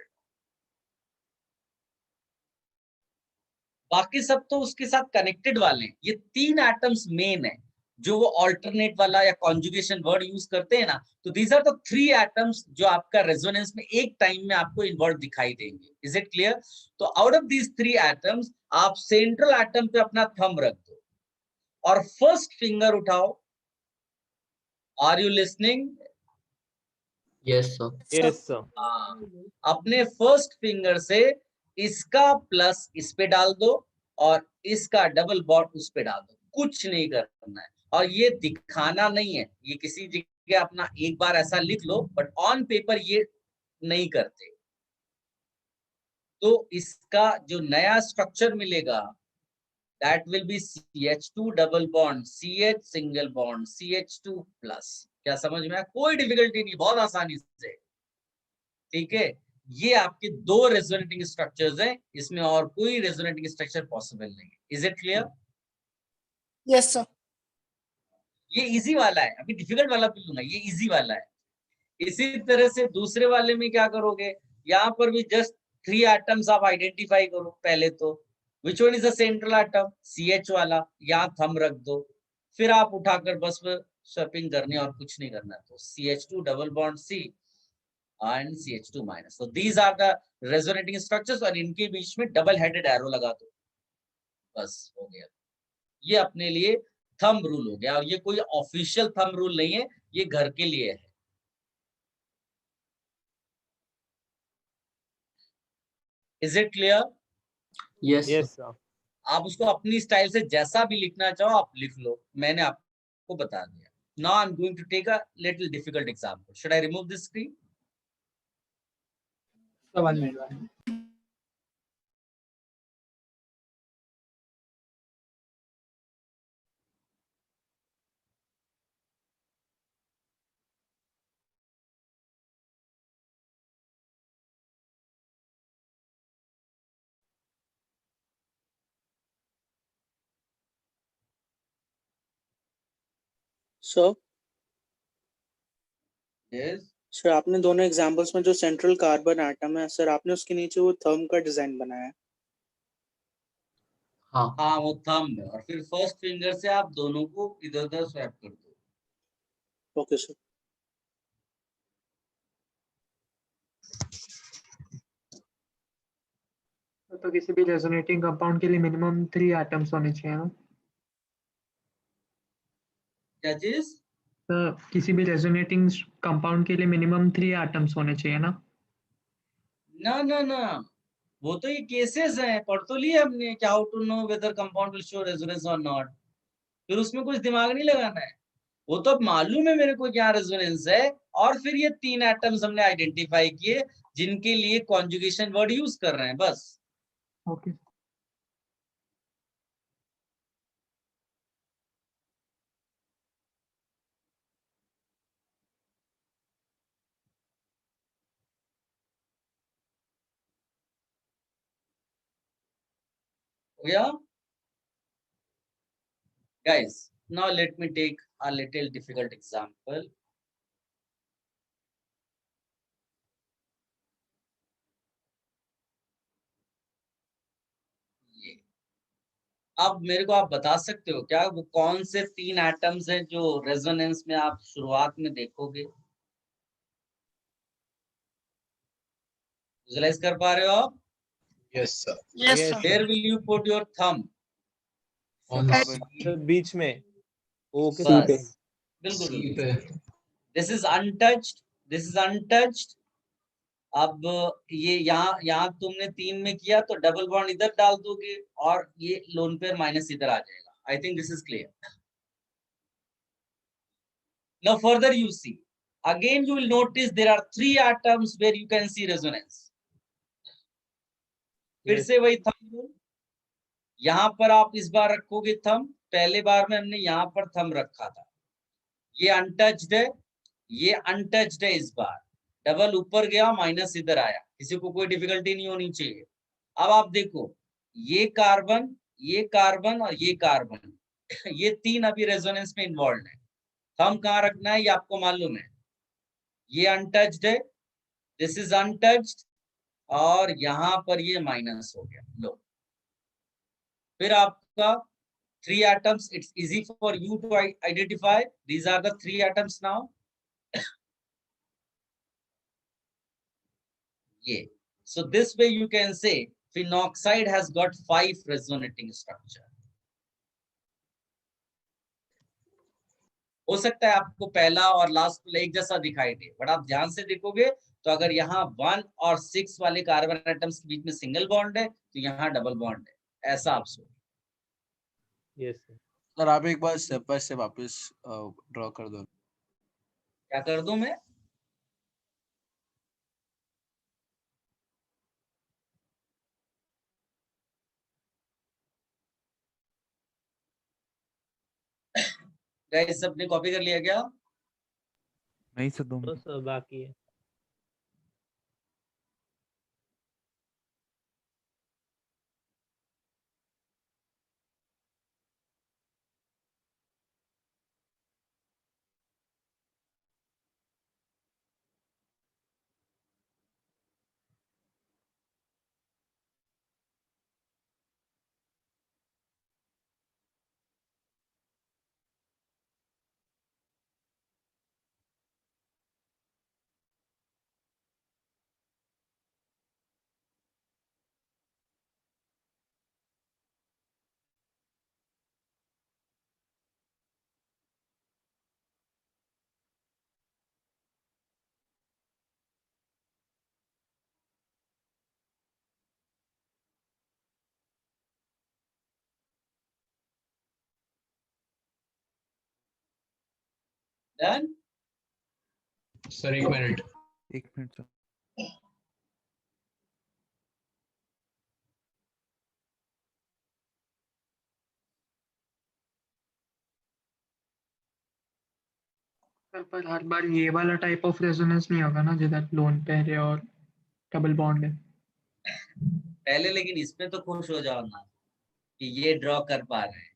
बाकी सब तो उसके साथ कनेक्टेड वाले हैं, ये 3 एटम्स मेन है जो वो ऑल्टरनेट वाला या कॉन्जुगेशन वर्ड यूज करते हैं ना, तो दीज आर द 3 एटम्स जो आपका रेजोनेंस में एक टाइम में आपको इन्वॉल्व दिखाई देंगे। Is it clear? तो आउट ऑफ दीज 3 एटम्स आप सेंट्रल एटम पे अपना थंब रख दो और फर्स्ट फिंगर उठाओ। Are you listening? Yes sir. Yes sir. अपने फर्स्ट फिंगर से इसका प्लस इस पे डाल दो और इसका डबल बॉन्ड उस पे डाल दो, कुछ नहीं करना है। और ये दिखाना नहीं है, ये किसी जगह अपना एक बार ऐसा लिख लो, बट ऑन पेपर ये नहीं करते। तो इसका जो नया स्ट्रक्चर मिलेगा that will be CH2 double bond CH single bond CH2 plus. क्या समझ में आया? कोई डिफिकल्टी नहीं, बहुत आसानी से। ठीक है, ये आपके 2 रेजोनेटिंग स्ट्रक्चर्स हैं, इसमें और कोई रेजोनेटिंग स्ट्रक्चर पॉसिबल नहीं है। Is it clear? Yes sir. ये इजी वाला है, अभी डिफिकल्ट वाला भी लूंगा, ये इजी वाला है। इसी तरह से दूसरे वाले में क्या करोगे, यहाँ पर भी जस्ट 3 एटम्स आप आइडेंटिफाई करो पहले तो। Which one is the central atom? CH वाला, यहाँ थंब रख दो, फिर आप उठाकर बस स्वैपिंग करनी और कुछ नहीं करना। तो CH2 double bond C and CH2 minus. So these are the resonating structures और इनके बीच में डबल हेडेड एरो लगा दो, बस हो गया। ये अपने लिए थंब रूल हो गया, और ये कोई ऑफिशियल थंब रूल नहीं है, ये घर के लिए है। Is it clear? Yes sir. आप उसको अपनी स्टाइल से जैसा भी लिखना चाहो आप लिख लो, मैंने आपको बता दिया। Now I'm going to take a little difficult example. Should I remove this screen? So 1 minute. Sir Yes. Sir आपने दोनों एग्जांपल्स में जो सेंट्रल कार्बन एटम है सर, आपने उसके नीचे वो थंब का डिजाइन बनाया है। हाँ वो थंब है, और फिर फर्स्ट फिंगर से आप दोनों को इधर उधर स्वैप कर दो। Okay sir. तो किसी भी रेजोनेटिंग कंपाउंड के लिए मिनिमम 3 एटम्स होने चाहिए ना? क्या चीज? तो किसी भी रेजोनेटिंग कंपाउंड के लिए मिनिमम 3 एटम्स होने चाहिए ना? ना ना ना, वो तो ये केसेस हैं, पढ़ तो लिए हमने कि how to know whether compound will show resonance और नॉट। फिर उसमें कुछ दिमाग नहीं लगाना है, वो तो अब मालूम है मेरे को क्या रेजोनेंस है, और फिर ये 3 एटम्स हमने आइडेंटिफाई किए जिनके लिए कॉन्जुगेशन वर्ड यूज कर रहे हैं, बस। ओके। हो गया guys? Now let me take a little difficult example. ये अब मेरे को आप बता सकते हो क्या वो कौन से 3 एटम्स हैं जो रेजोनेंस में आप शुरुआत में देखोगे? विजुअलाइज कर पा रहे हो आप? Yes sir. Yes sir. Where will you put your thumb? तो बीच में ओ के बस, साथ बिल्कुल सी बिल्कुल। पे। This is untouched, this is untouched. अब ये यहाँ तुमने 3 में किया तो डबल बॉन्ड इधर डाल दोगे और ये लोन पेयर माइनस इधर आ जाएगा। I think this is clear. Now further you see, again you will notice there are 3 atoms where you can see resonance. फिर से वही थंब रूल, यहाँ पर आप इस बार रखोगे थंब, पहले बार में हमने यहाँ पर थंब रखा था, ये अनटच्ड है, ये अनटच्ड है। इस बार डबल ऊपर गया माइनस इधर आया, किसी को कोई डिफिकल्टी नहीं होनी चाहिए। अब आप देखो ये कार्बन, ये कार्बन और ये कार्बन ये 3 अभी रेजोनेंस में इन्वॉल्व है। थंब कहाँ रखना है ये आपको मालूम है। ये अनटच्ड है, दिस इज अनटच्ड, और यहाँ पर ये माइनस हो गया। लो, फिर आपका 3 atoms, it's easy for you to identify. These are the 3 atoms now. Yeah. So this way you can say phenoxide has got 5 resonating structure. हो सकता है आपको पहला और लास्ट एक जैसा दिखाई दे, बट आप ध्यान से देखोगे तो अगर यहाँ 1 और 6 वाले कार्बन एटम्स के बीच में सिंगल बॉन्ड है तो यहाँ डबल बॉन्ड है, ऐसा आप सोचिए। यस सर आप एक बार स्टेप बाय स्टेप वापस ड्रॉ कर दो। क्या कर दूं मैं? गाइस सबने कॉपी कर लिया क्या? नहीं सर, 2 तो सर बाकी है। Done? Sir 1 minute. 1 minute sir. पर हर बार ये वाला टाइप ऑफ रेजोनेंस नहीं होगा ना जिधर लोन पेयर है और डबल बॉन्ड है। पहले लेकिन इसमें तो खुश हो जाओ ना कि ये ड्रॉ कर पा रहे हैं।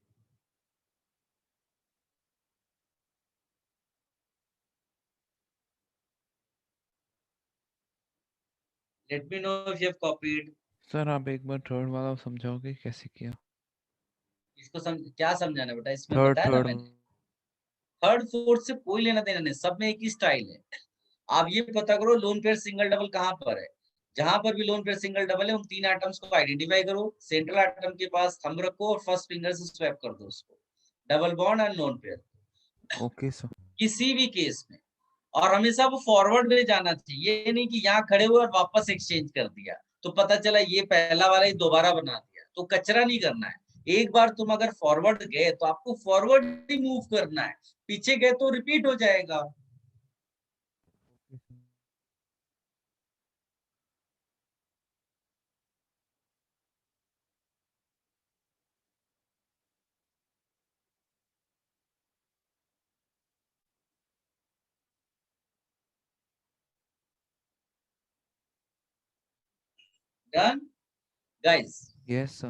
Let me know if you have copied. Sir आप एक बार थर्ड वाला समझाओगे कैसे किया? इसको क्या समझाना बेटा? इसमें थर्ड बताया ना थर्ड मैंने। थर्ड फोर्थ से कोई लेना देना नहीं, सब में एक ही स्टाइल है। आप ये पता करो लोन पेयर सिंगल डबल कहाँ पर है। जहां पर भी लोन पेयर सिंगल डबल है उन 3 एटम्स को आइडेंटिफाई करो, सेंट्रल एटम के पास थंब रखो और फर्स्ट फिंगर से स्वैप कर दो उसको, double bond and lone pair. Okay sir. किसी भी केस में, और हमेशा वो फॉरवर्ड में जाना चाहिए, ये नहीं कि यहाँ खड़े हुए और वापस एक्सचेंज कर दिया तो पता चला ये पहला वाला ही दोबारा बना दिया, तो कचरा नहीं करना है। एक बार तुम अगर फॉरवर्ड गए तो आपको फॉरवर्ड ही मूव करना है, पीछे गए तो रिपीट हो जाएगा। Done, guys? Yes, sir.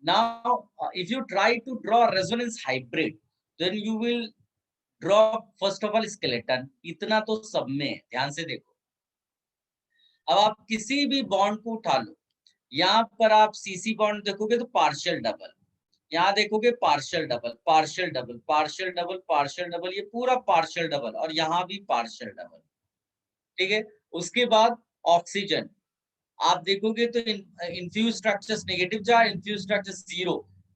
Now, if you try to draw a resonance hybrid, then you will draw first of all skeleton. इतना तो सब में है, ध्यान से देखो। अब आप किसी भी बॉन्ड को उठा लो, यहाँ पर आप सीसी बॉन्ड देखोगे तो पार्शियल डबल, यहाँ देखोगे partial double, partial double, partial double, partial double, ये पूरा पार्शियल डबल, और यहाँ भी पार्शियल डबल। ठीक है, उसके बाद ऑक्सीजन आप देखोगे तो in few structures negative charge, in few structures zero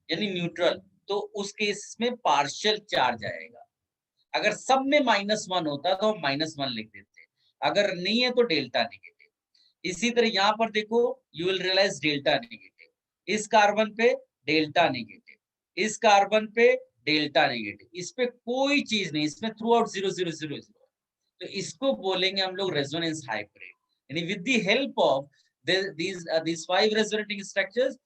यानी न्यूट्रल, तो उस केस में पार्शियल चार्ज आएगा। अगर सब में -1 होता तो हम -1 लिख देते, अगर नहीं है तो डेल्टा नेगेटिव। इसी तरह यहाँ पर देखो, you will realise delta negative, इस कार्बन पे डेल्टा नेगेटिव, इस कार्बन पे डेल्टा नेगेटिव, इस पे कोई चीज नहीं, इसमें थ्रू आउट 0 0 0 0। तो इसको बोलेंगे हम लोग रेजोनेंस हाइब्रिड, यानी with the help of these 5 resonating structures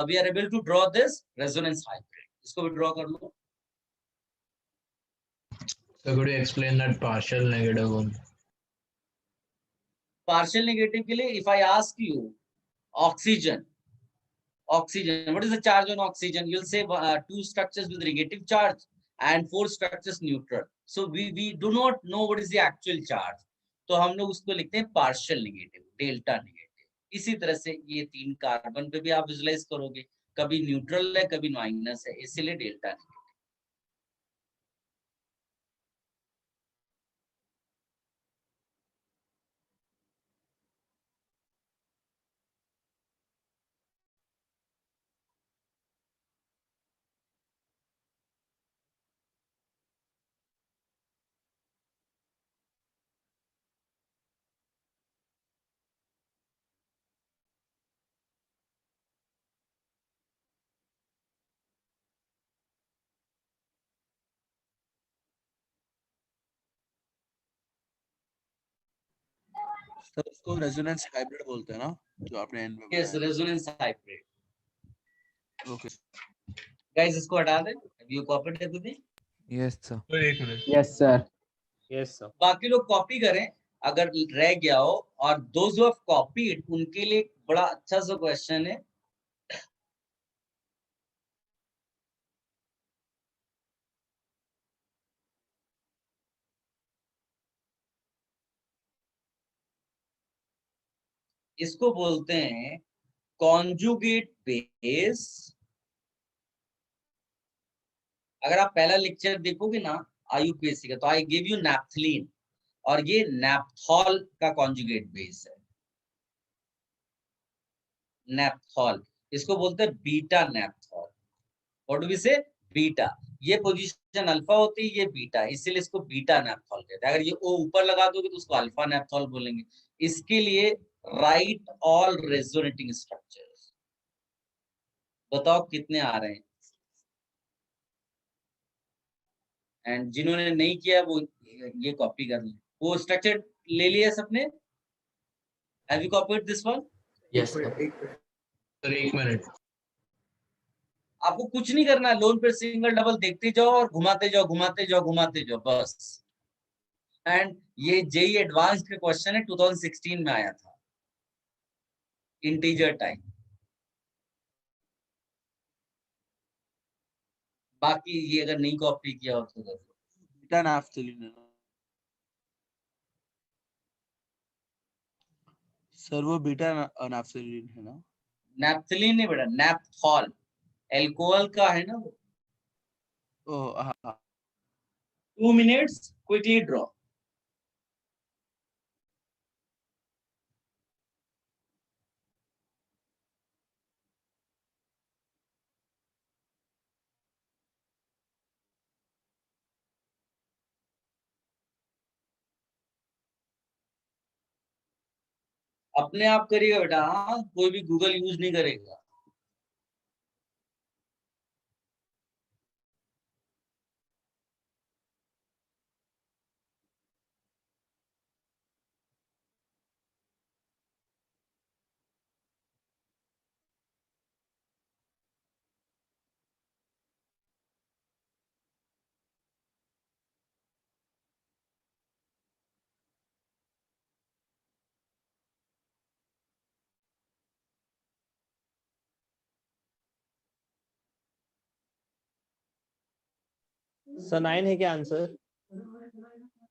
we are able to draw this resonance hybrid. इसको भी draw कर लो। So could you explain that partial negative one? Partial negative के लिए if I ask you oxygen, what is the charge on oxygen? You'll say 2 structures with negative charge and 4 structures neutral. So we do not know what is the actual charge, तो हम लोग उसको लिखते हैं partial negative, delta negative। इसी तरह से ये 3 कार्बन पे भी आप विजुलाइज करोगे, कभी न्यूट्रल है कभी माइनस है, इसीलिए डेल्टा नेगेटिव। सर उसको रेजोनेंस हाइब्रिड बोलते हैं ना, जो आपने एंड में बताया। Yes, resonance hybrid. Okay guys इसको हटा दें, have you copied everything? Yes sir. एक minute. Yes sir. Yes sir. बाकी लोग कॉपी करें अगर रह गया हो, और दोज हु हैव कॉपीड उनके लिए बड़ा अच्छा सा क्वेश्चन है। इसको बोलते हैं कॉन्जुगेट बेस। अगर आप पहला लेक्चर देखोगे ना आईयूपीएससी का, तो आई गिव यू नैप्थलीन, और ये नैप्थॉल का कॉन्जुगेट बेस है, नैप्थॉल। इसको बोलते हैं बीटा नैप्थॉल। व्हाट डू वी से? बीटा। ये पोजीशन अल्फा होती है, ये बीटा, इसीलिए इसको बीटा नैप्थॉल कहते हैं। अगर ये ओ ऊपर लगा दोगे तो उसको अल्फा नैप्थॉल बोलेंगे। इसके लिए राइट ऑल रेजोनेटिंग स्ट्रक्चर्स। बताओ कितने आ रहे हैं, एंड जिन्होंने नहीं किया वो ये कॉपी कर ले। वो स्ट्रक्चर ले लिया सबने? Have you copied this one? Yes sir. Sir, 1 minute. आपको कुछ नहीं करना है, लोन पे सिंगल डबल देखते जाओ और घुमाते जाओ घुमाते जाओ घुमाते जाओ बस। एंड ये जेई एडवांस्ड का क्वेश्चन है, 2016 में आया था, इंटीजर टाइम। बाकी ये अगर नहीं कॉपी किया हो तो बीटा नैप्थलीन है ना सर, वो बीटा नैप्थलीन है ना? नैप्थलीन नहीं बेटा, नैप्थॉल, एल्कोहल का है ना वो। ओह हाँ। 2 minutes, quickly draw. अपने आप करिएगा बेटा, हाँ, कोई भी गूगल यूज नहीं करेगा। सर 9 है क्या आंसर?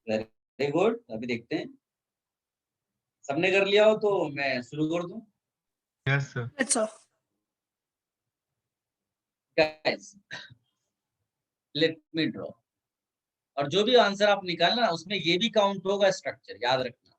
वेरी गुड, अभी देखते हैं। सबने कर लिया हो तो मैं शुरू कर दूं। Yes, sir. अच्छा गाइस, लेट मी ड्रॉ। और जो भी आंसर आप निकालना उसमें ये भी काउंट होगा स्ट्रक्चर, याद रखना।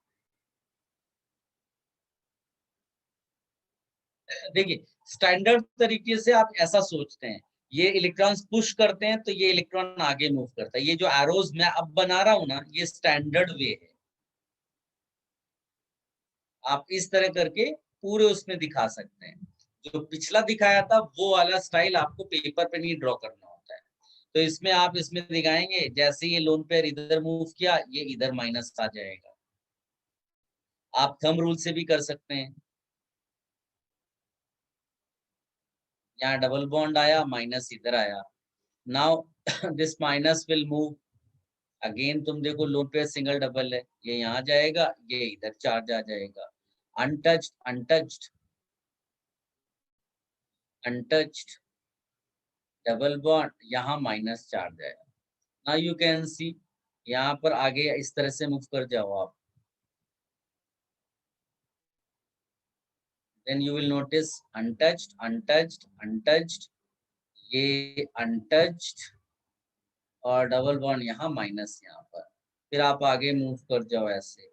देखिए, स्टैंडर्ड तरीके से आप ऐसा सोचते हैं, ये इलेक्ट्रॉन्स पुश करते हैं तो ये इलेक्ट्रॉन आगे मूव करता है। ये जो एरोज मैं अब बना रहा हूं ना, ये स्टैंडर्ड वे है। आप इस तरह करके पूरे उसमें दिखा सकते हैं। जो पिछला दिखाया था वो वाला स्टाइल आपको पेपर पे नहीं ड्रॉ करना होता है। तो इसमें आप इसमें दिखाएंगे, जैसे ये लोन पेयर इधर मूव किया, ये इधर माइनस आ जाएगा। आप थंब रूल से भी कर सकते हैं। यहाँ डबल बॉन्ड आया, माइनस इधर आया। Now this minus will move again. तुम देखो लोन पेयर सिंगल डबल है, ये यहाँ जाएगा, ये इधर चार्ज आ जाएगा। Untouched untouched untouched, double bond, यहाँ माइनस चार्ज आएगा। नाउ यू कैन सी, यहाँ पर आगे इस तरह से मूव कर जाओ आप, then you will notice untouched untouched untouched, ये अनटच्ड और डबल बॉन्ड यहाँ माइनस यहाँ पर। फिर आप आगे मूव कर जाओ ऐसे,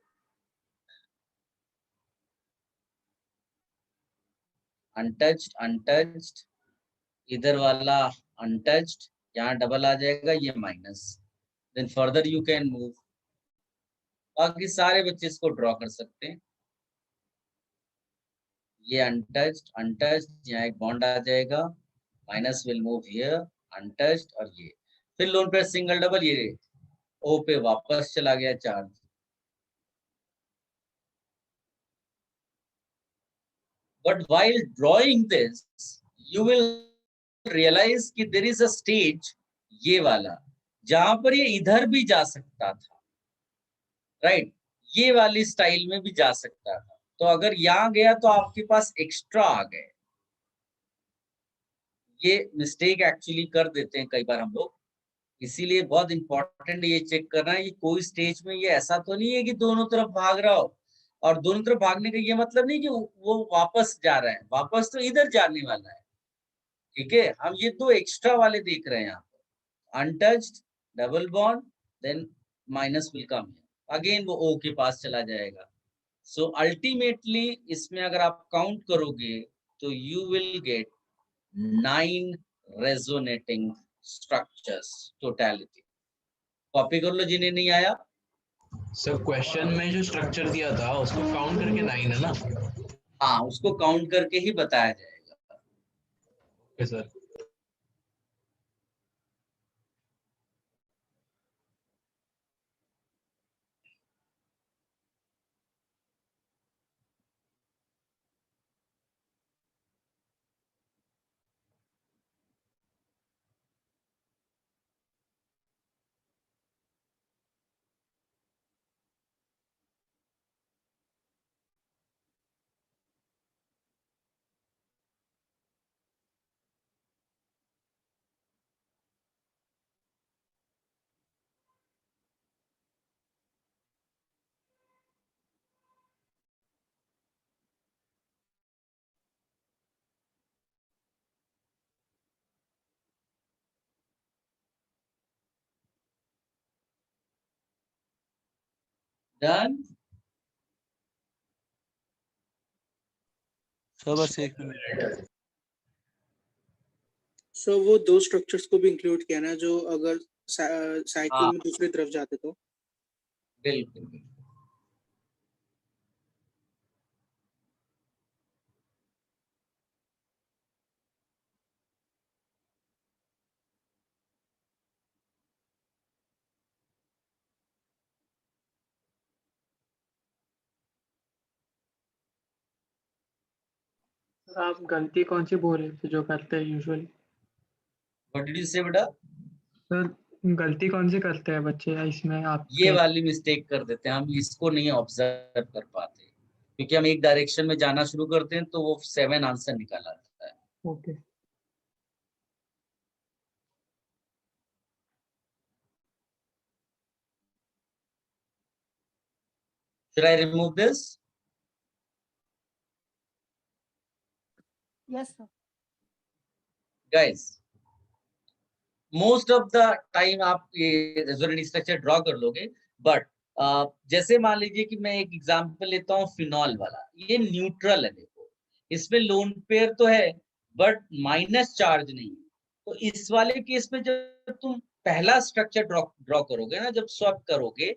अनटच्ड अनटच्ड, इधर वाला अनटच्ड, यहाँ डबल आ जाएगा, ये minus. Then further you can move. बाकी सारे बच्चे इसको ड्रॉ कर सकते हैं। ये अनटच्ड अनटच्ड, यहाँ एक बॉन्ड आ जाएगा, minus will move here, untouched, और ये फिर लोन पे सिंगल डबल, ये ओ पे वापस चला गया charge. But while drawing this, you will realize कि there is a stage, ये वाला, जहां पर ये इधर भी जा सकता था, राइट? ये वाली स्टाइल में भी जा सकता था। तो अगर यहाँ गया तो आपके पास एक्स्ट्रा आ गए। ये मिस्टेक एक्चुअली कर देते हैं कई बार हम लोग, इसीलिए बहुत इंपॉर्टेंट ये चेक करना है कि कोई स्टेज में ये ऐसा तो नहीं है कि दोनों तरफ भाग रहा हो। और दोनों तरफ भागने का ये मतलब नहीं कि वो वापस जा रहा है, वापस तो इधर जाने वाला है। ठीक है, हम ये दो एक्स्ट्रा वाले देख रहे हैं यहाँ पर, untouched, double bond, then minus will come, again वो ओ के पास चला जाएगा। सो अल्टीमेटली इसमें अगर आप काउंट करोगे तो you will get 9 resonating structures totality. Copy कर लो जिन्हें नहीं आया। सर क्वेश्चन में जो स्ट्रक्चर दिया था उसको काउंट करके 9 है ना? हाँ, उसको काउंट करके ही बताया जाएगा। Okay sir. डन। सर बस एक मिनट। सो वो दो स्ट्रक्चर्स को भी इंक्लूड किया ना, जो अगर साइकिल हाँ में दूसरी तरफ जाते तो। बिल्कुल बिल्कुल। आप गलती कौन सी बोल रहे थे जो करते हैं यूजुअली? व्हाट डिड यू से बेटा? सर गलती कौन सी करते हैं बच्चे इसमें आप? ये वाली मिस्टेक कर देते हैं हम, इसको नहीं ऑब्जर्व कर पाते क्योंकि हम एक डायरेक्शन में जाना शुरू करते हैं तो वो 7 आंसर निकल आता है। Okay. Should I remove this? Yes, sir. Guys, most of the time आप ये रेजोनेंट स्ट्रक्चर ड्रॉ कर लोगे, बट जैसे मान लीजिए कि मैं एक एग्जांपल लेता हूँ फिनॉल वाला। ये न्यूट्रल है, देखो इसमें लोन पेयर तो है बट माइनस चार्ज नहीं है। तो इस वाले केस में जब तुम पहला स्ट्रक्चर ड्रॉ करोगे ना, जब स्वैप करोगे,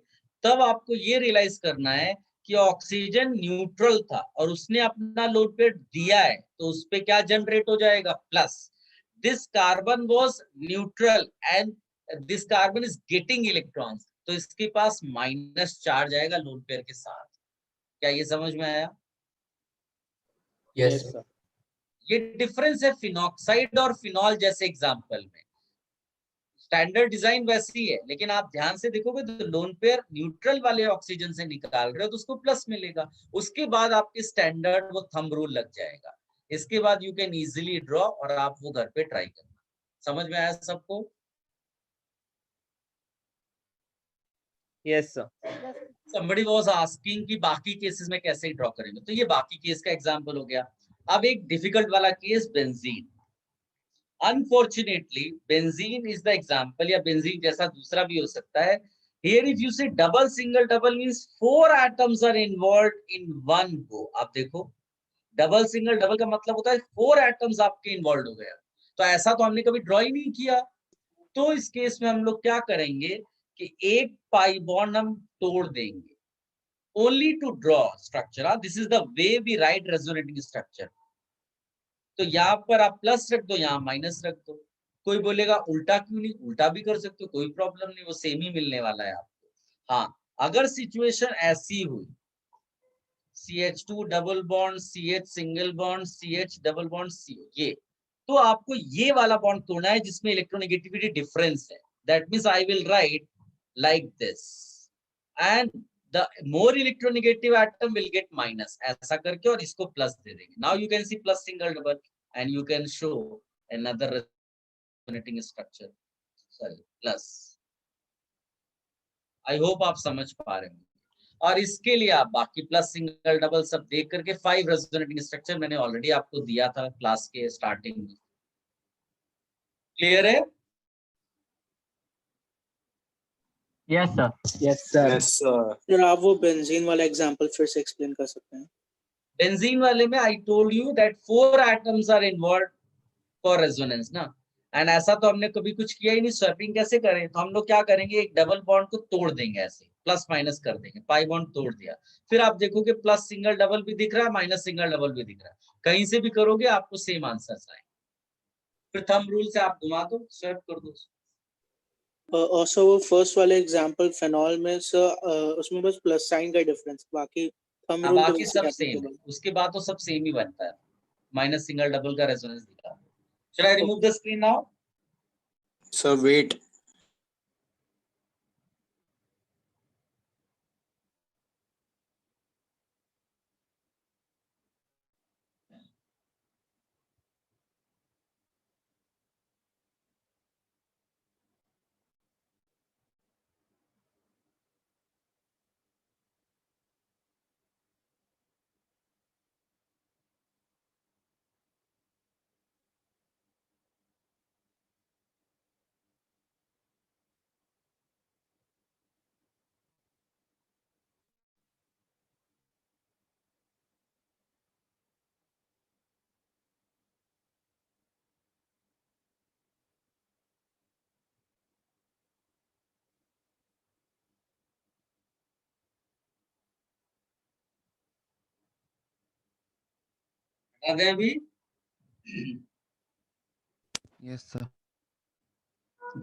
तब आपको ये रियलाइज करना है कि ऑक्सीजन न्यूट्रल था और उसने अपना लोन पेयर दिया है, तो उस पे क्या जनरेट हो जाएगा? Plus. This carbon was neutral and this carbon is getting electrons, तो इसके पास माइनस चार्ज आएगा लोन पेयर के साथ। क्या ये समझ में आया? Yes sir. ये डिफरेंस है फिनॉक्साइड और फिनॉल जैसे एग्जांपल में। स्टैंडर्ड डिजाइन वैसी है, लेकिन आप ध्यान से देखोगे तो लोन पेयर न्यूट्रल वाले ऑक्सीजन से निकाल रहे हो तो उसको प्लस मिलेगा। उसके बाद आपके स्टैंडर्ड वो थंब रूल लग जाएगा। इसके बाद यू कैन इजीली ड्रॉ और आप वो घर पे ट्राई करना। समझ में आया सबको? Yes sir. Somebody was asking कि बाकी केसेस में कैसे ड्रॉ करेंगे, तो ये बाकी केस का एग्जांपल हो गया। अब एक डिफिकल्ट वाला case, benzene. Unfortunately benzene is the example, या बेंजीन जैसा दूसरा भी हो सकता है। Here if you say double single double means 4 atoms are involved in one go। आप देखो डबल सिंगल डबल का मतलब होता है 4 एटम्स आपके इन्वॉल्व हो गया। तो ऐसा तो हमने कभी ड्रॉ ही नहीं किया। तो इस केस में हम लोग क्या करेंगे कि एक पाई बॉन्ड हम तोड़ देंगे, only to draw structure. This is the way we write resonating structure. तो यहाँ पर आप प्लस रख दो, यहाँ माइनस रख दो। कोई बोलेगा उल्टा क्यों नहीं? उल्टा भी कर सकते हो, कोई प्रॉब्लम नहीं, वो सेम ही मिलने वाला है आपको। हाँ, अगर सिचुएशन ऐसी हुई CH2 double bond CH single bond CH double bond CO, ये तो आपको ये वाला बॉन्ड तोड़ना है जिसमें इलेक्ट्रोनेगेटिविटी डिफरेंस है। That means I will write like this and the more electronegative atom will get minus, ऐसा करके, और इसको प्लस दे देंगे। Now you can see plus single double and you can show another resonating structure, sorry plus. I hope आप समझ पा रहे हैं। और इसके लिए आप बाकी प्लस सिंगल डबल सब देख करके 5 रेजोनेटिंग स्ट्रक्चर मैंने ऑलरेडी आपको दिया था क्लास के स्टार्टिंग में। क्लियर है? Yes sir. Yes sir. Yes sir. आप वो बेंजीन वाला एग्जांपल फिर से एक्सप्लेन कर सकते हैं? बेंजीन वाले में I told you that 4 atoms are involve for resonance ना, एंड ऐसा तो हमने कभी कुछ किया ही नहीं। स्वैपिंग कैसे करें? तो हम लोग क्या करेंगे, एक डबल बॉन्ड को तोड़ देंगे, ऐसे प्लस माइनस कर देंगे। पाई बॉन्ड तोड़ दिया, फिर आप देखोगे प्लस सिंगल डबल भी दिख रहा है, माइनस सिंगल डबल भी दिख रहा है। कहीं से भी करोगे आपको सेम आंसर आएंगे। फिर थंब रूल से आप घुमा दो, स्वैप कर दो। और सर वो फर्स्ट वाले एग्जांपल फिनॉल में सर उसमें बस प्लस साइन का डिफरेंस, बाकी थंब रूल बाकी सब सेम है। उसके बाद तो सब सेम ही बनता है। माइनस सिंगल डबल का रेजोनेंस दिखा। Should I remove the screen now? Sir wait. बता दें अभी? Yes sir.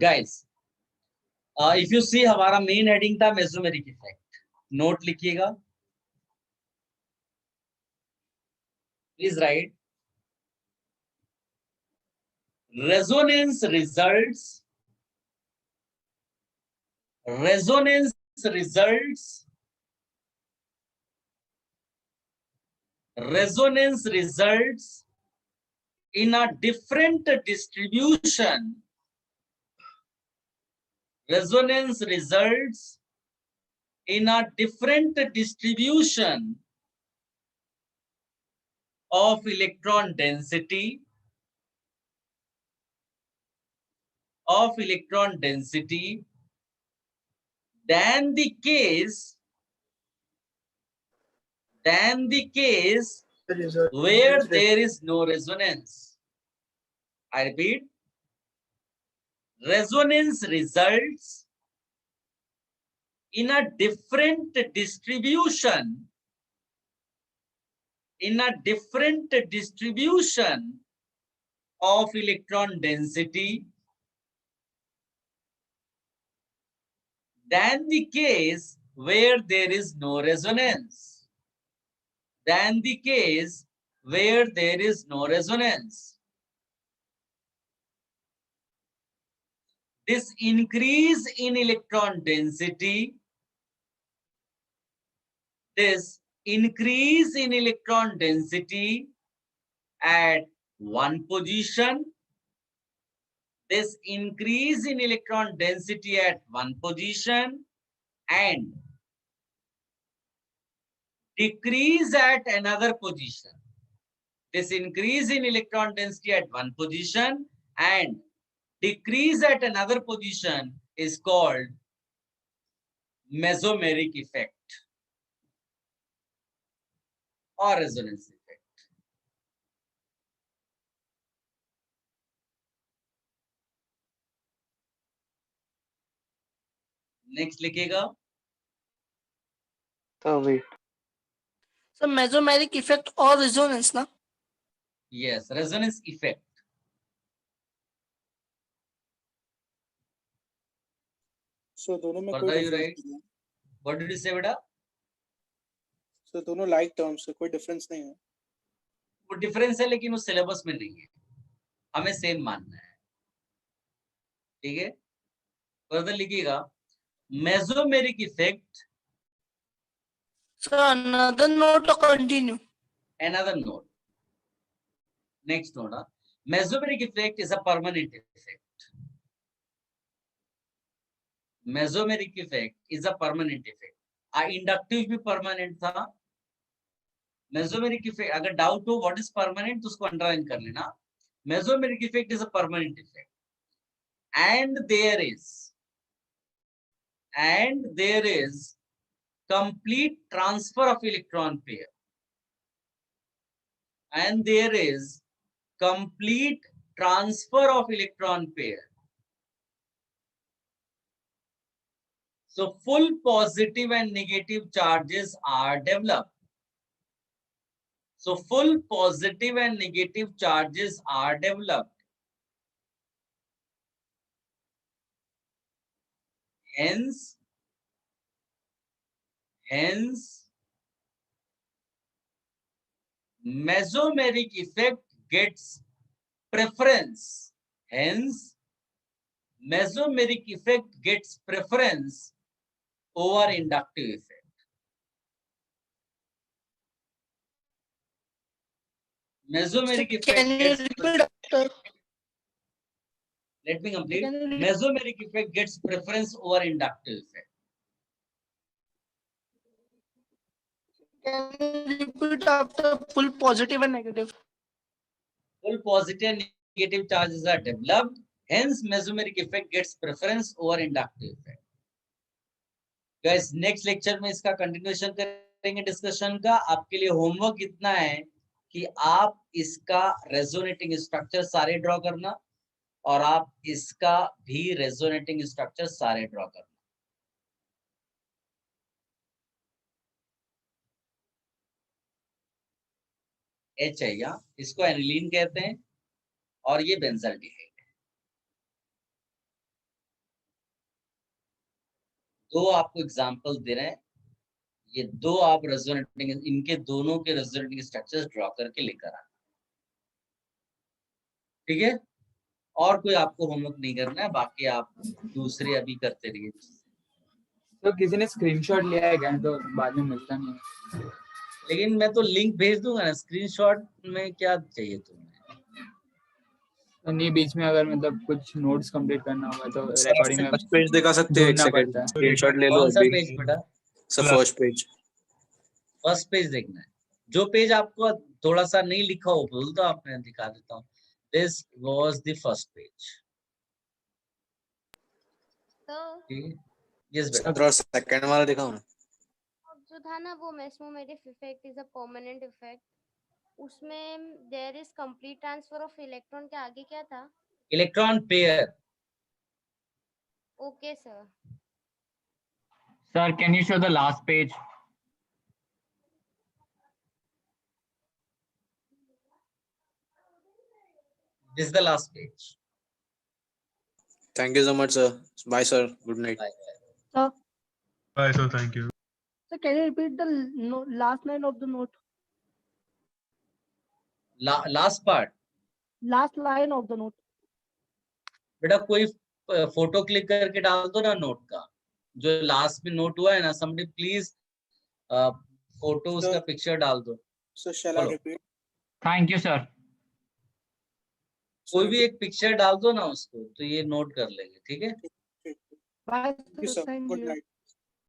Guys if you see, हमारा मेन हेडिंग था मेसोमेरिक इफेक्ट। नोट लिखिएगा, please write. Resonance results, resonance results in a different distribution. Resonance results in a different distribution of electron density than the case where there is no resonance. I repeat, resonance results in a different distribution of electron density than the case where there is no resonance. This increase in electron density at one position, and decrease at another position. This increase in electron density at one position and decrease at another position is called mesomeric effect or resonance effect. Next लिखिएगा। wait. So mesomeric effect or resonance ना? Yes, resonance effect. So दोनों में कोई Further you difference write. नहीं है। What did you say बेटा? So दोनों like terms से कोई difference नहीं है। वो डिफरेंस है लेकिन वो सिलेबस में नहीं है, हमें सेम मानना है। ठीक है, फर्दर लिखिएगा। Mesomeric effect, So another note or continue? another note. Next note. Mesomeric effect is a permanent effect. Mesomeric effect is a permanent effect. Inductive भी परमानेंट था। मेसोमेरिक इफेक्ट अगर डाउट हो व्हाट इज परमानेंट तो उसको underline कर लेना। Mesomeric effect is a permanent effect and there is complete transfer of electron pair, so full positive and negative charges are developed. Hence mesomeric effect gets preference. Over inductive effect. Mesomeric effect Can you gets repeat after? Let me complete. Mesomeric effect gets preference over inductive effect. Can you repeat after full positive and negative? Full positive and negative charges are developed. Hence, mesomeric effect gets preference over inductive effect. Guys, next lecture में इसका continuation करेंगे discussion का। आपके लिए homework इतना है कि आप इसका resonating structure सारे draw करना और आप इसका भी resonating structure सारे draw करना। H है यहाँ, इसको एनिलीन कहते हैं और ये बेंजाल्डिहाइड है। दो आपको एग्जांपल दे रहे हैं, ये दो आप रेजोनेटिंग, इनके दोनों के रेजोनेटिंग स्ट्रक्चर्स ड्रॉ करके लेकर आना, ठीक है। और कोई आपको होमवर्क नहीं करना है, बाकी आप दूसरे अभी करते रहिए। तो किसी ने स्क्रीनशॉट लिया है क्या, तो बाद में मिलता नहीं है। लेकिन मैं तो लिंक भेज दूंगा ना, स्क्रीनशॉट में क्या चाहिए तुम्हें? तो नहीं, बीच में अगर मतलब कुछ नोट्स कंप्लीट करना होगा तो रिकॉर्डिंग में फर्स्ट पेज दिखा सकते हो, एक ढूंढना सेकंड पड़ता है। स्क्रीनशॉट ले लो कौन सा अभी। पेज बेटा? Sir first page. First page देखना है। जो पेज आपको थोड़ा सा नहीं लिखा हो बोल तो आप, मैं दिखा देता हूँ। This was the first page. तो यस बेटा। थोड़ा सेकंड वाला दिखाओ ना। अब जो था ना वो mesomeric effect is a permanent effect, उसमें there is complete transfer of electron के आगे क्या था? Electron pair. Okay sir. Sir, can you show the last page? This is the last page. Thank you so much, sir. Bye, sir. Good night. Bye. Sir, Bye, sir. Thank you. sir, can you repeat the last line of the note? Last part. Last line of the note. बेटा कोई photo click करके डाल दो ना note का, जो last में note हुआ है ना, somebody प्लीज फोटो उसका पिक्चर डाल दो। So shall I repeat? Thank you, sir. कोई भी एक पिक्चर डाल दो ना उसको, तो ये नोट कर लेंगे, ठीक है। Bye, Thank you, sir. sir. Thank Good you. night.